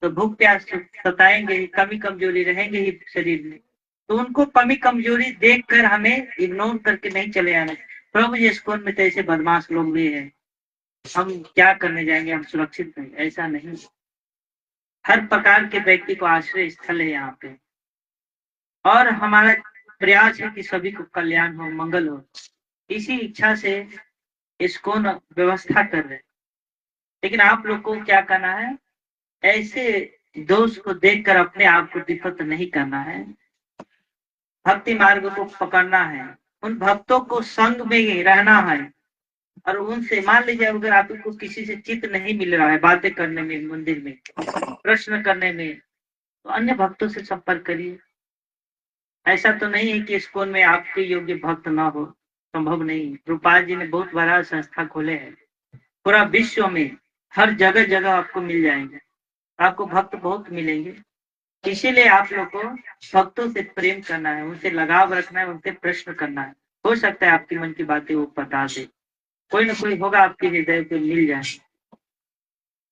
तो भूख प्यास सताएंगे ही, कमी कमजोरी रहेंगे ही शरीर में। तो उनको कमी कमजोरी देखकर हमें इग्नोर करके नहीं चले आना। प्रभु जी स्कूल में तो ऐसे बदमाश लोग भी हैं, हम क्या करने जाएंगे, हम सुरक्षित नहीं, ऐसा नहीं। हर प्रकार के व्यक्ति को आश्रय स्थल है यहाँ पे, और हमारा प्रयास है कि सभी को कल्याण हो, मंगल हो। इसी इच्छा से इसको व्यवस्था कर रहे हैं। लेकिन आप लोग को क्या करना है? ऐसे दोष को देखकर अपने आप को विफत नहीं करना है, भक्ति मार्ग को पकड़ना है, उन भक्तों को संग में रहना है और उनसे, मान लीजिए अगर आपको किसी से चित्त नहीं मिल रहा है बातें करने में, मंदिर में प्रश्न करने में, तो अन्य भक्तों से संपर्क करिए। ऐसा तो नहीं है कि इस्कॉन में आपके योग्य भक्त ना हो, संभव नहीं। रूपाल जी ने बहुत बड़ा संस्था खोले हैं, पूरा विश्व में हर जगह जगह आपको मिल जाएंगे, आपको भक्त बहुत मिलेंगे। इसीलिए आप लोग को भक्तों से प्रेम करना है, उनसे लगाव रखना है, उनसे प्रश्न करना है। हो सकता है आपकी मन की बातें वो बता दे, कोई ना कोई होगा आपके हृदय पे मिल जाए।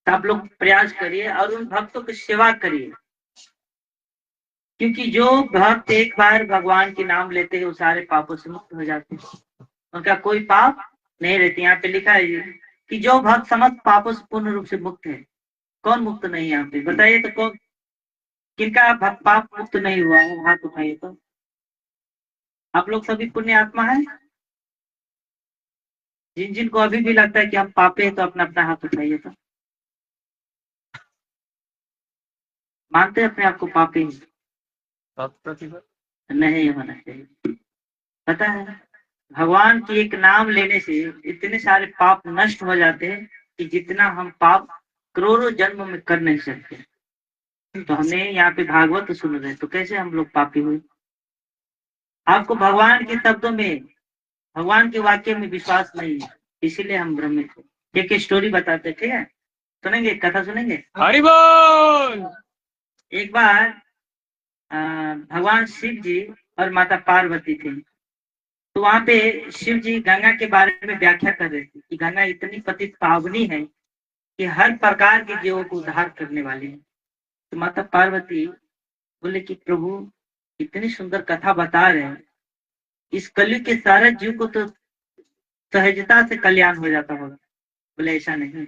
तो आप लोग प्रयास करिए और उन भक्तों की सेवा करिए, क्योंकि जो भक्त एक बार भगवान के नाम लेते हैं वो सारे पापों से मुक्त हो जाते हैं, उनका कोई पाप नहीं रहती। यहाँ पे लिखा है कि जो भक्त समस्त पापों से पूर्ण रूप से मुक्त है। कौन मुक्त नहीं है यहाँ पे बताइए तो, कौन किनका पाप मुक्त नहीं हुआ है, हाथ उठाइए तो। आप लोग सभी पुण्य आत्मा है, जिन जिन को अभी भी लगता है कि हम पापे हैं तो अपना अपना हाथ उठाइए तो। मानते हैं अपने आप को पापी? नहीं होना चाहिए। पता है भगवान की एक नाम लेने से इतने सारे पाप नष्ट हो जाते हैं कि जितना हम पाप करोड़ों जन्म में कर नहीं सकते। तो हमने यहाँ पे भागवत सुन रहे, तो कैसे हम लोग पापी हुए? आपको भगवान के शब्दों में, भगवान के वाक्य में विश्वास नहीं है, इसीलिए हम भ्रमित हैं। एक स्टोरी बताते, ठीक है? सुनेंगे, कथा सुनेंगे? हरि बोल। एक बार भगवान शिव जी और माता पार्वती थे, तो वहां पे शिव जी गंगा के बारे में व्याख्या कर रहे थे कि गंगा इतनी पतित पावनी है कि हर प्रकार के जीवों को उद्धार करने वाली है। तो माता पार्वती बोले कि प्रभु इतनी सुंदर कथा बता रहे हैं, इस कलयुग के सारे जीव को तो सहजता से कल्याण हो जाता होगा। बोले ऐसा नहीं,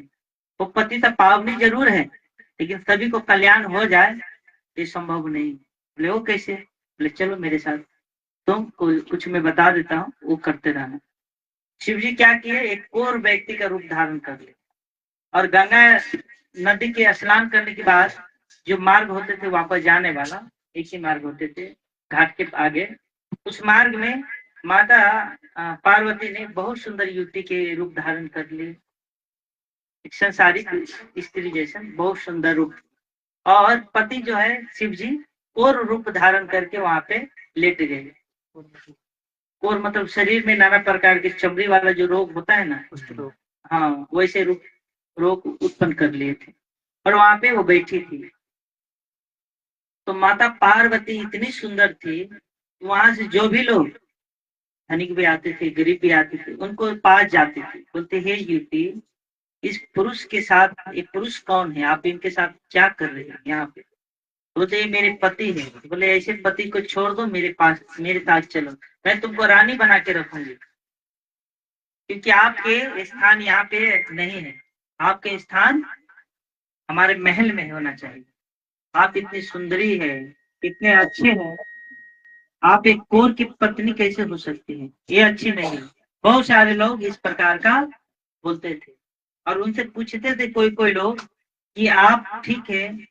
वो पतित पावनी जरूर है, लेकिन सभी को कल्याण हो जाए ये संभव नहीं। बोले वो कैसे? बोले चलो मेरे साथ, तुम कुछ मैं बता देता हूँ, वो करते रहना। शिव जी क्या किए, एक और व्यक्ति का रूप धारण कर लिया और गंगा नदी के स्नान करने के बाद जो मार्ग होते थे वापस जाने वाला, एक ही मार्ग होते थे घाट के आगे, उस मार्ग में माता पार्वती ने बहुत सुंदर युवती के रूप धारण कर लिए, एक संसारिक स्त्री जैसा बहुत सुंदर रूप, और पति जो है शिव जी और रूप धारण करके वहां पे लेट गए। और मतलब शरीर में नाना प्रकार के चमड़ी वाला जो रोग होता है ना, हाँ वैसे रोग उत्पन्न कर लिए थे और वहां पे वो बैठी थी। तो माता पार्वती इतनी सुंदर थी, वहां से जो भी लोग धनिक भी आते थे, गरीब भी आते थे, उनको पास जाते थे, बोलते हे युवती, इस पुरुष के साथ, ये पुरुष कौन है, आप इनके साथ क्या कर रहे हैं यहाँ पे? बोलते मेरे पति है। बोले ऐसे पति को छोड़ दो, मेरे पास, मेरे साथ चलो, मैं तुमको रानी बना के रखूंगी, क्योंकि आपके स्थान यहाँ पे नहीं है, आपके स्थान हमारे महल में होना चाहिए। आप इतनी सुंदरी है, इतने अच्छे हैं, आप एक कोर की पत्नी कैसे हो सकती है? ये अच्छी नहीं है। बहुत सारे लोग इस प्रकार का बोलते थे और उनसे पूछते थे कोई कोई लोग कि आप ठीक है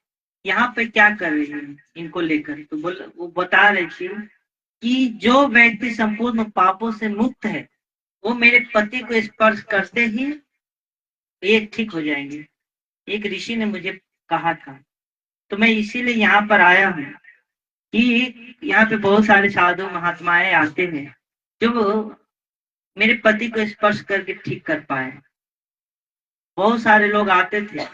यहाँ पे क्या कर रही है इनको लेकर? तो वो बता रहे थे कि जो व्यक्ति संपूर्ण पापों से मुक्त है वो मेरे पति को स्पर्श करते ही ये ठीक हो जाएंगे। एक ऋषि ने मुझे कहा था, तो मैं इसीलिए यहाँ पर आया हूँ कि यहाँ पे बहुत सारे साधु महात्माएं आते हैं जो मेरे पति को स्पर्श करके ठीक कर पाए। बहुत सारे लोग आते थे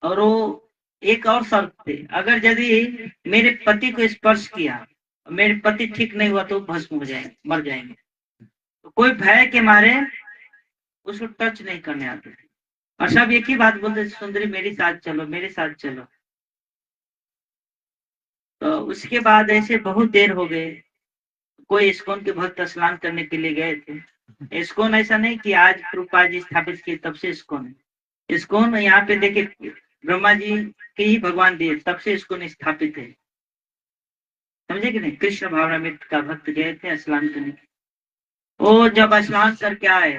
और वो एक और शर्त थे, अगर यदि मेरे पति को स्पर्श किया, मेरे पति ठीक नहीं हुआ तो भस्म हो जाएंगे, मर जाएंगे। तो कोई भय के मारे उसको टच नहीं करने आते थे और सब एक ही बात बोलते, सुंदरी मेरे साथ चलो, मेरे साथ चलो। तो उसके बाद ऐसे बहुत देर हो गए, कोई इस्कॉन के भक्त स्नान करने के लिए गए थे। इस्कॉन ऐसा नहीं कि आज रूपा जी स्थापित किए तब से इस्कॉन है। इस्कॉन यहाँ पे देखिए ब्रह्मा जी के ही भगवान दिए, तब से इस्कॉन स्थापित है, समझे कि नहीं? कृष्ण भावनामृत का भक्त गए थे स्नान करने, वो जब स्नान करके आए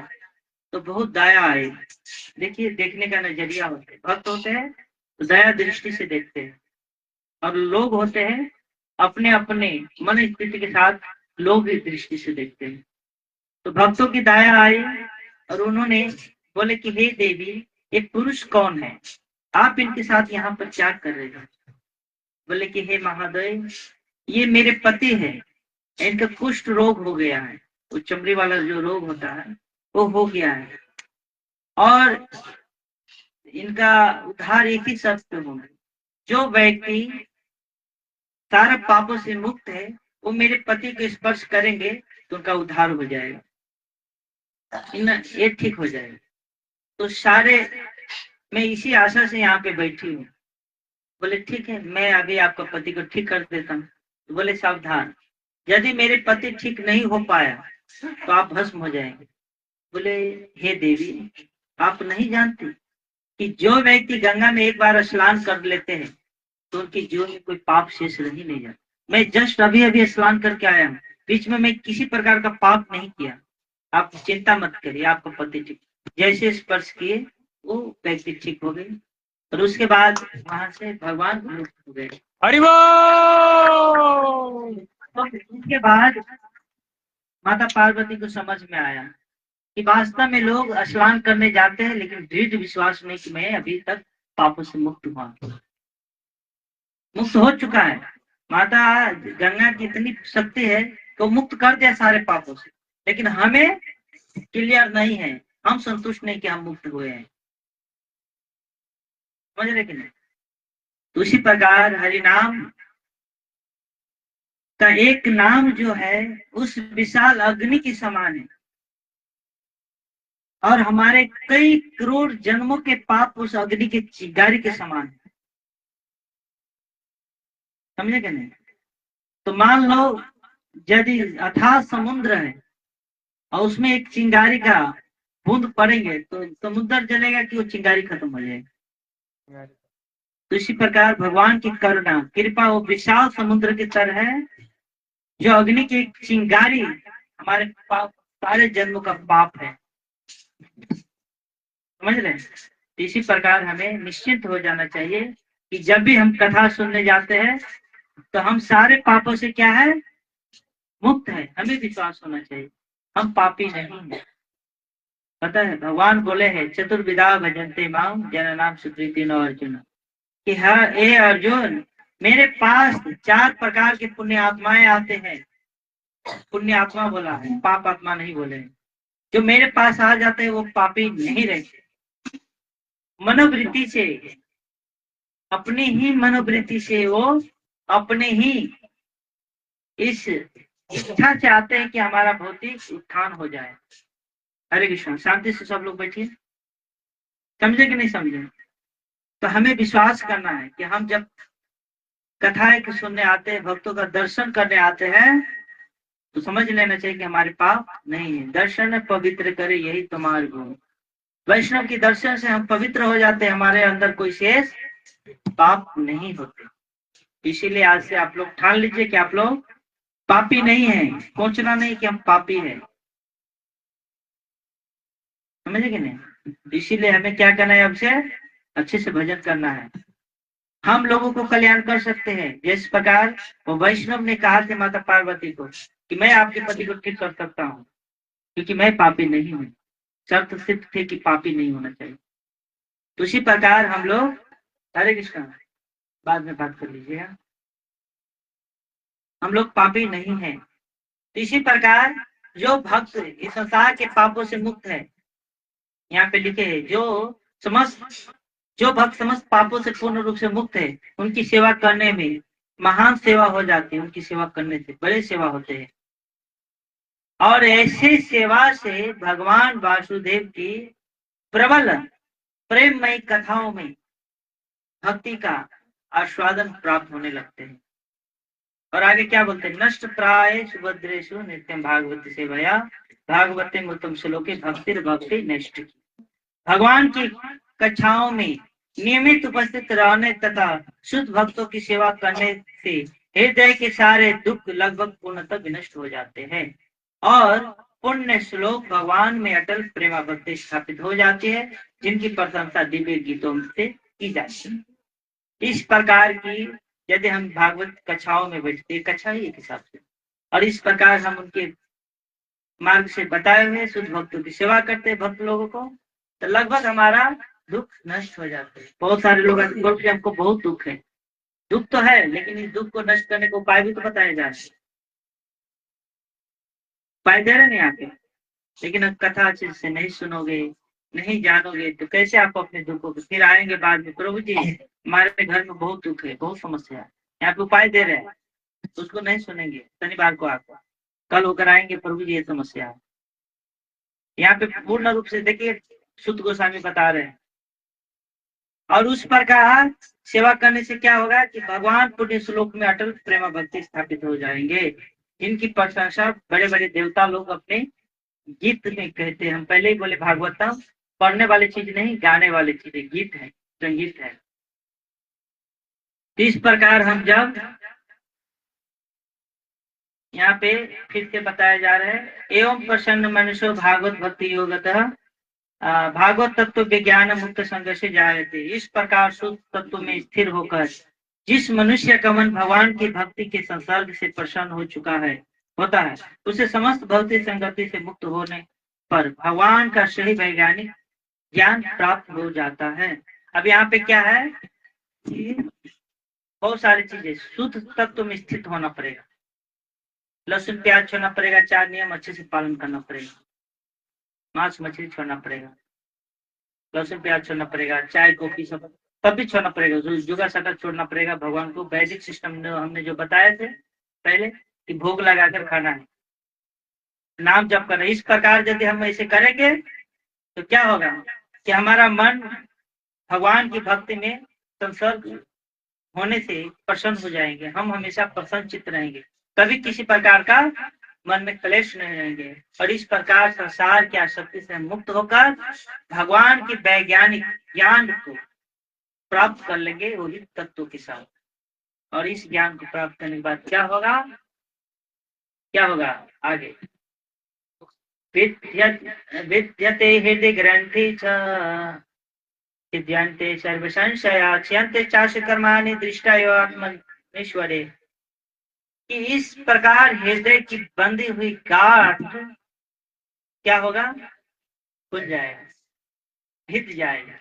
तो बहुत दया आई। देखिए देखने का नजरिया होते, भक्त होते हैं तो दया दृष्टि से देखते हैं, और लोग होते हैं अपने अपने मन स्थिति के साथ लोग की दृष्टि से देखते हैं। तो भक्तों की दया आई और उन्होंने बोले कि हे देवी, ये पुरुष कौन है, आप इनके साथ यहाँ पर क्या कर रहे हो? बोले कि हे महादेव, ये मेरे पति है, इनका कुष्ठ रोग हो गया है, वो चमड़ी वाला जो रोग होता है वो हो गया है, और इनका उद्धार एक ही शर्त पे होगा, जो व्यक्ति सारे पापों से मुक्त है वो मेरे पति को स्पर्श करेंगे तो उनका उद्धार हो जाएगा, ये ठीक हो जाएगा। तो सारे, मैं इसी आशा से यहाँ पे बैठी हूँ। बोले ठीक है, मैं अभी आपका पति को ठीक कर देता हूँ। तो बोले सावधान, यदि मेरे पति ठीक नहीं हो पाया तो आप भस्म हो जाएंगे। बोले हे देवी, आप नहीं जानती कि जो व्यक्ति गंगा में एक बार स्नान कर लेते हैं तो उनके जीवन में कोई पाप शेष रह नहीं जाता। मैं जस्ट अभी अभी स्नान करके आया हूँ, बीच में मैं किसी प्रकार का पाप नहीं किया। आप चिंता मत करिए, आपका पति ठीक। जैसे स्पर्श किए वो व्यक्ति ठीक हो गए, और उसके बाद वहां से भगवान मुक्त हो गए। हरि बोल। तो उसके बाद माता पार्वती को समझ में आया कि वास्तव में लोग स्नान करने जाते हैं लेकिन दृढ़ विश्वास नहीं कि मैं अभी तक पापों से मुक्त हुआ, मुक्त हो चुका है। माता गंगा की इतनी शक्ति है तो मुक्त कर दिया सारे पापों से, लेकिन हमें क्लियर नहीं है, हम संतुष्ट नहीं कि हम मुक्त हुए हैं। समझ रहे कि नहीं? तो उसी प्रकार हरिनाम का एक नाम जो है उस विशाल अग्नि के समान है, और हमारे कई करोड़ जन्मों के पाप उस अग्नि के चिंगारी के समान है। समझे कि नहीं? तो मान लो यदि अथाह समुद्र है और उसमें एक चिंगारी का बूंद पड़ेंगे तो समुद्र जलेगा कि वो चिंगारी खत्म हो जाएगा। तो इसी प्रकार भगवान की करुणा कृपा वो विशाल समुद्र की तरह है, जो अग्नि की चिंगारी हमारे पाप, सारे जन्मों का पाप है। समझ रहे? तो इसी प्रकार हमें निश्चिंत हो जाना चाहिए कि जब भी हम कथा सुनने जाते हैं तो हम सारे पापों से क्या है, मुक्त है। हमें विश्वास होना चाहिए हम पापी नहीं है। पता है भगवान बोले हैं चतुर्विधा भजन्ते माम जन नाम सुकृति नो अर्जुन, कि हाँ ए अर्जुन, मेरे पास 4 प्रकार के पुण्य आत्माएं आते हैं। पुण्य आत्मा बोला है, पाप आत्मा नहीं बोले। जो मेरे पास आ जाते हैं वो पापी नहीं रहते। मनोवृत्ति से, अपनी ही मनोवृत्ति से वो अपने ही इस इच्छा से आते हैं कि हमारा भौतिक उत्थान हो जाए। हरे कृष्ण। शांति से सब लोग बैठिए। समझे कि नहीं समझे? तो हमें विश्वास करना है कि हम जब कथाएं सुनने आते हैं, भक्तों का दर्शन करने आते हैं, तो समझ लेना चाहिए कि हमारे पाप नहीं है। दर्शन पवित्र करे यही तुम्हारे गुण। वैष्णव के दर्शन से हम पवित्र हो जाते हैं, हमारे अंदर कोई शेष पाप नहीं होते। इसीलिए आज से आप लोग ठान लीजिए कि आप लोग पापी नहीं है, सोचना नहीं कि हम पापी हैं। समझे कि नहीं? इसीलिए हमें क्या करना है, अब से अच्छे से भजन करना है। हम लोगों को कल्याण कर सकते हैं, जिस प्रकार वो वैष्णव ने कहा था माता पार्वती को कि मैं आपके पति को ठीक कर सकता हूँ क्योंकि मैं पापी नहीं हूँ। शर्त सिर्फ थे कि पापी नहीं होना चाहिए। तो उसी प्रकार हम लोग, हरे कृष्ण, बाद में बात कर लीजिएगा, हम लोग पापी नहीं हैं। तो इसी प्रकार जो भक्त इस संसार के पापों से मुक्त है, यहाँ पे लिखे है जो भक्त समस्त पापों से पूर्ण रूप से मुक्त है, उनकी सेवा करने में महान सेवा हो जाती है। उनकी सेवा करने से बड़े सेवा होते हैं, और ऐसे सेवा से भगवान वासुदेव की प्रबल प्रेममयी कथाओं में भक्ति का आस्वादन प्राप्त होने लगते हैं। और आगे क्या बोलते हैं, नष्ट प्राय सुभद्रेशु नित्यम भागवती सेवया भागवती उत्तम श्लोके भक्ति भक्ति नष्ट। भगवान की कथाओं में नियमित उपस्थित रहने तथा शुद्ध भक्तों की सेवा करने से हृदय के सारे दुख लगभग पूर्णतः विनष्ट हो जाते हैं, और पुण्य श्लोक भगवान में अटल प्रेमा भक्ति स्थापित हो जाती है, जिनकी प्रशंसा दिव्य गीतों से की जाती है। इस प्रकार की यदि हम भागवत कक्षाओं में बैठते, कक्षा ही एक हिसाब से, और इस प्रकार हम उनके मार्ग से बताए हुए शुद्ध भक्तों की सेवा करते हैं भक्त लोगों को, तो लगभग हमारा दुख नष्ट हो जाता है। बहुत सारे लोग ऐसे बोलते हैं हमको बहुत दुख है, दुख तो है, लेकिन इस दुख को नष्ट करने को उपाय भी तो बताए जा रहे, उपाय दे रहे नहीं आके। लेकिन अब कथा अच्छे से नहीं सुनोगे, नहीं जानोगे, तो कैसे आप अपने दुखों को फिर आएंगे बाद में, प्रभु जी हमारे घर में बहुत दुख है, बहुत समस्या है, यहाँ पे उपाय दे रहे हैं, तो उसको नहीं सुनेंगे। शनिवार को आपको कल होकर आएंगे, प्रभु जी ये समस्या है। यहाँ पे पूर्ण रूप से देखिए शुद्ध गोस्वामी बता रहे हैं। और उस प्रकार सेवा करने से क्या होगा कि भगवान पुण्य श्लोक में अटल प्रेम भक्ति स्थापित हो जाएंगे। इनकी प्रशंसा बड़े बड़े देवता लोग अपने गीत में कहते हैं। हम पहले ही बोले भागवतम पढ़ने वाली चीज नहीं, गाने वाली चीज है, गीत है, संगीत है। इस प्रकार हम जब यहाँ पे फिर से बताया जा रहा है, एवं प्रसन्न मनुष्य भागवत भक्ति योगतः भागवत तत्व विज्ञान मुक्त संघर्ष जाए थे। इस प्रकार शुद्ध तत्व में स्थिर होकर जिस मनुष्य का मन भगवान की भक्ति के संसर्ग से प्रसन्न हो चुका है होता है, उसे समस्त भौतिक संगति से मुक्त होने पर भगवान का सही वैज्ञानिक ज्ञान प्राप्त हो जाता है। अब यहाँ पे क्या है, बहुत सारी चीजें शुद्ध तत्व में स्थित होना पड़ेगा। लहसुन प्याज छोड़ना पड़ेगा, 4 नियम अच्छे से पालन करना पड़ेगा, मांस मछली छोड़ना पड़ेगा, लहसुन प्याज छोड़ना पड़ेगा, चाय कॉफी सब तब भी छोड़ना पड़ेगा, जुगा सटा छोड़ना पड़ेगा। भगवान को वैदिक सिस्टम हमने जो बताए थे पहले कि भोग लगाकर खाना है, नाम जप करना। इस प्रकार यदि हम ऐसे करेंगे तो क्या होगा कि हमारा मन भगवान की भक्ति में संसर्ग होने से प्रसन्न हो जाएंगे, हम हमेशा प्रसन्न चित्त रहेंगे, कभी किसी प्रकार का मन में क्लेश नहीं रहेंगे। और इस प्रकार संसार की आसक्ति से मुक्त होकर भगवान की वैज्ञानिक ज्ञान को प्राप्त कर लेंगे वही तत्व के साथ। और इस ज्ञान को प्राप्त करने के बाद क्या होगा, क्या होगा आगे, विद्यते हृदय ग्रंथि सिद्ध्यन्ते सर्व संशया क्षयन्ते चास्य कर्माणि दृष्टायो आत्मनीश्वरे। कि इस प्रकार हृदय की बंधी हुई गांठ क्या होगा, खुल जाएगा, भिद जाएगा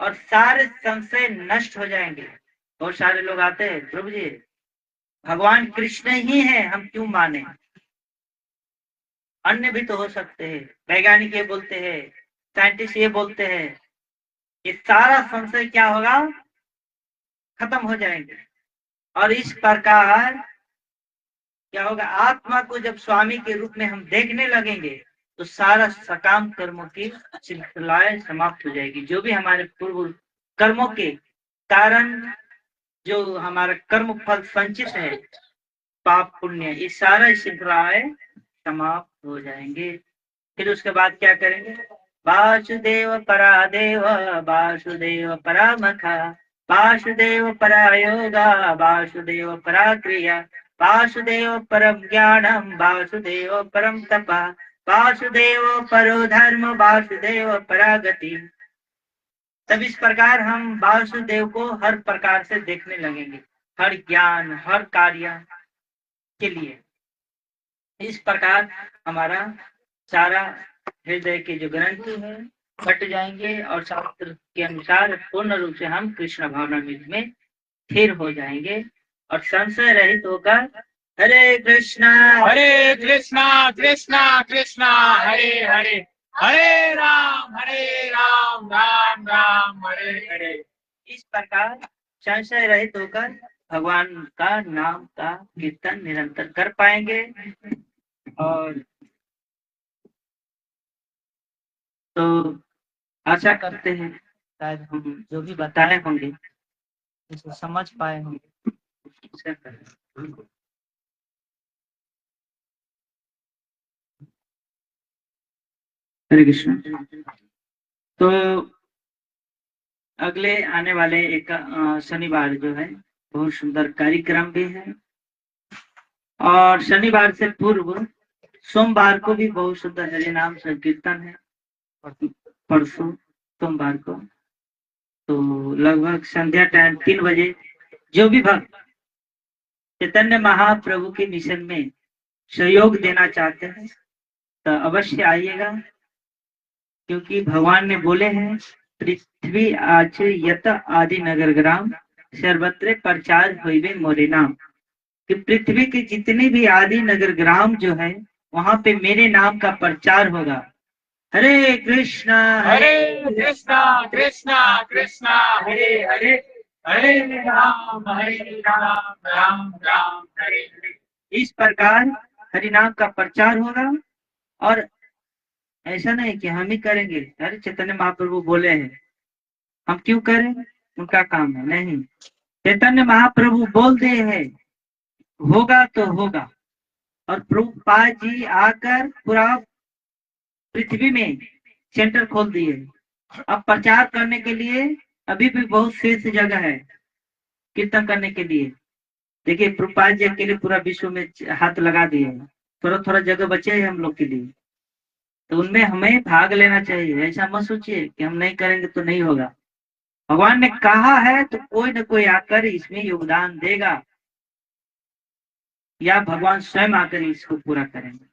और सारे संशय नष्ट हो जाएंगे। बहुत सारे लोग आते हैं, प्रभु जी भगवान कृष्ण ही है, हम क्यों माने, अन्य भी तो हो सकते हैं, वैज्ञानिक ये बोलते हैं, साइंटिस्ट ये बोलते हैं, ये सारा संशय क्या होगा, खत्म हो जाएंगे। और इस प्रकार क्या होगा, आत्मा को जब स्वामी के रूप में हम देखने लगेंगे तो सारा सकाम कर्मों की श्रृंखलाएं समाप्त हो जाएगी। जो भी हमारे पूर्व कर्मों के कारण जो हमारा कर्म फल संचित है, पाप पुण्य, ये सारा श्रृंखलाएं समाप्त हो जाएंगे। फिर उसके बाद क्या करेंगे, वासुदेव परादेव वासुदेव परामखा वासुदेव परायोगा वासुदेव पराक्रिया वासुदेव परम ज्ञानम वासुदेव परम तपा वासुदेव परो धर्म वासुदेव परागति। तब इस प्रकार हम वासुदेव को हर प्रकार से देखने लगेंगे, हर ज्ञान हर कार्य के लिए। इस प्रकार हमारा सारा हृदय के जो ग्रंथि है कट जाएंगे और शास्त्र के अनुसार पूर्ण रूप से हम कृष्ण भावनामृत में स्थिर हो जाएंगे और संशय रहित होकर हरे कृष्णा कृष्णा कृष्णा हरे हरे, हरे राम राम राम हरे हरे। इस प्रकार संशय रहित होकर भगवान का नाम का कीर्तन निरंतर कर पाएंगे। और तो आशा करते हैं शायद हम जो भी बताए होंगे इसको समझ पाए होंगे। हरे कृष्ण। तो अगले आने वाले एक शनिवार जो है बहुत सुंदर कार्यक्रम भी है, और शनिवार से पूर्व सोमवार को भी बहुत सुंदर हरि नाम संकीर्तन है, परसों सोमवार को। तो लगभग संध्या टाइम 3 बजे जो भी भक्त चैतन्य महाप्रभु के मिशन में सहयोग देना चाहते हैं तो अवश्य आइएगा, क्योंकि भगवान ने बोले हैं पृथ्वी आज यत आदि नगर ग्राम सर्वत्र प्रचार हुए मोरे नाम, कि पृथ्वी के जितने भी आदि नगर ग्राम जो है वहां पे मेरे नाम का प्रचार होगा। हरे कृष्णा कृष्णा कृष्णा कृष्णा हरे हरे, हरे राम राम राम हरे हरे। इस प्रकार हरि नाम का प्रचार होगा। और ऐसा नहीं कि हम ही करेंगे, अरे चैतन्य महाप्रभु बोले हैं हम क्यों करें, उनका काम है, नहीं। चैतन्य महाप्रभु बोल दे हैं होगा तो होगा। और प्रभुपाद जी आकर पूरा पृथ्वी में सेंटर खोल दिए। अब प्रचार करने के लिए अभी भी बहुत शेष जगह है कीर्तन करने के लिए। देखिए प्रभुपाद जी अकेले पूरा विश्व में हाथ लगा दिए, थोड़ा थोड़ा जगह बचे है हम लोग के लिए, तो उनमें हमें भाग लेना चाहिए। ऐसा मत सोचिए कि हम नहीं करेंगे तो नहीं होगा। भगवान ने कहा है तो कोई न कोई आकर इसमें योगदान देगा, या भगवान स्वयं आकर इसको पूरा करेंगे।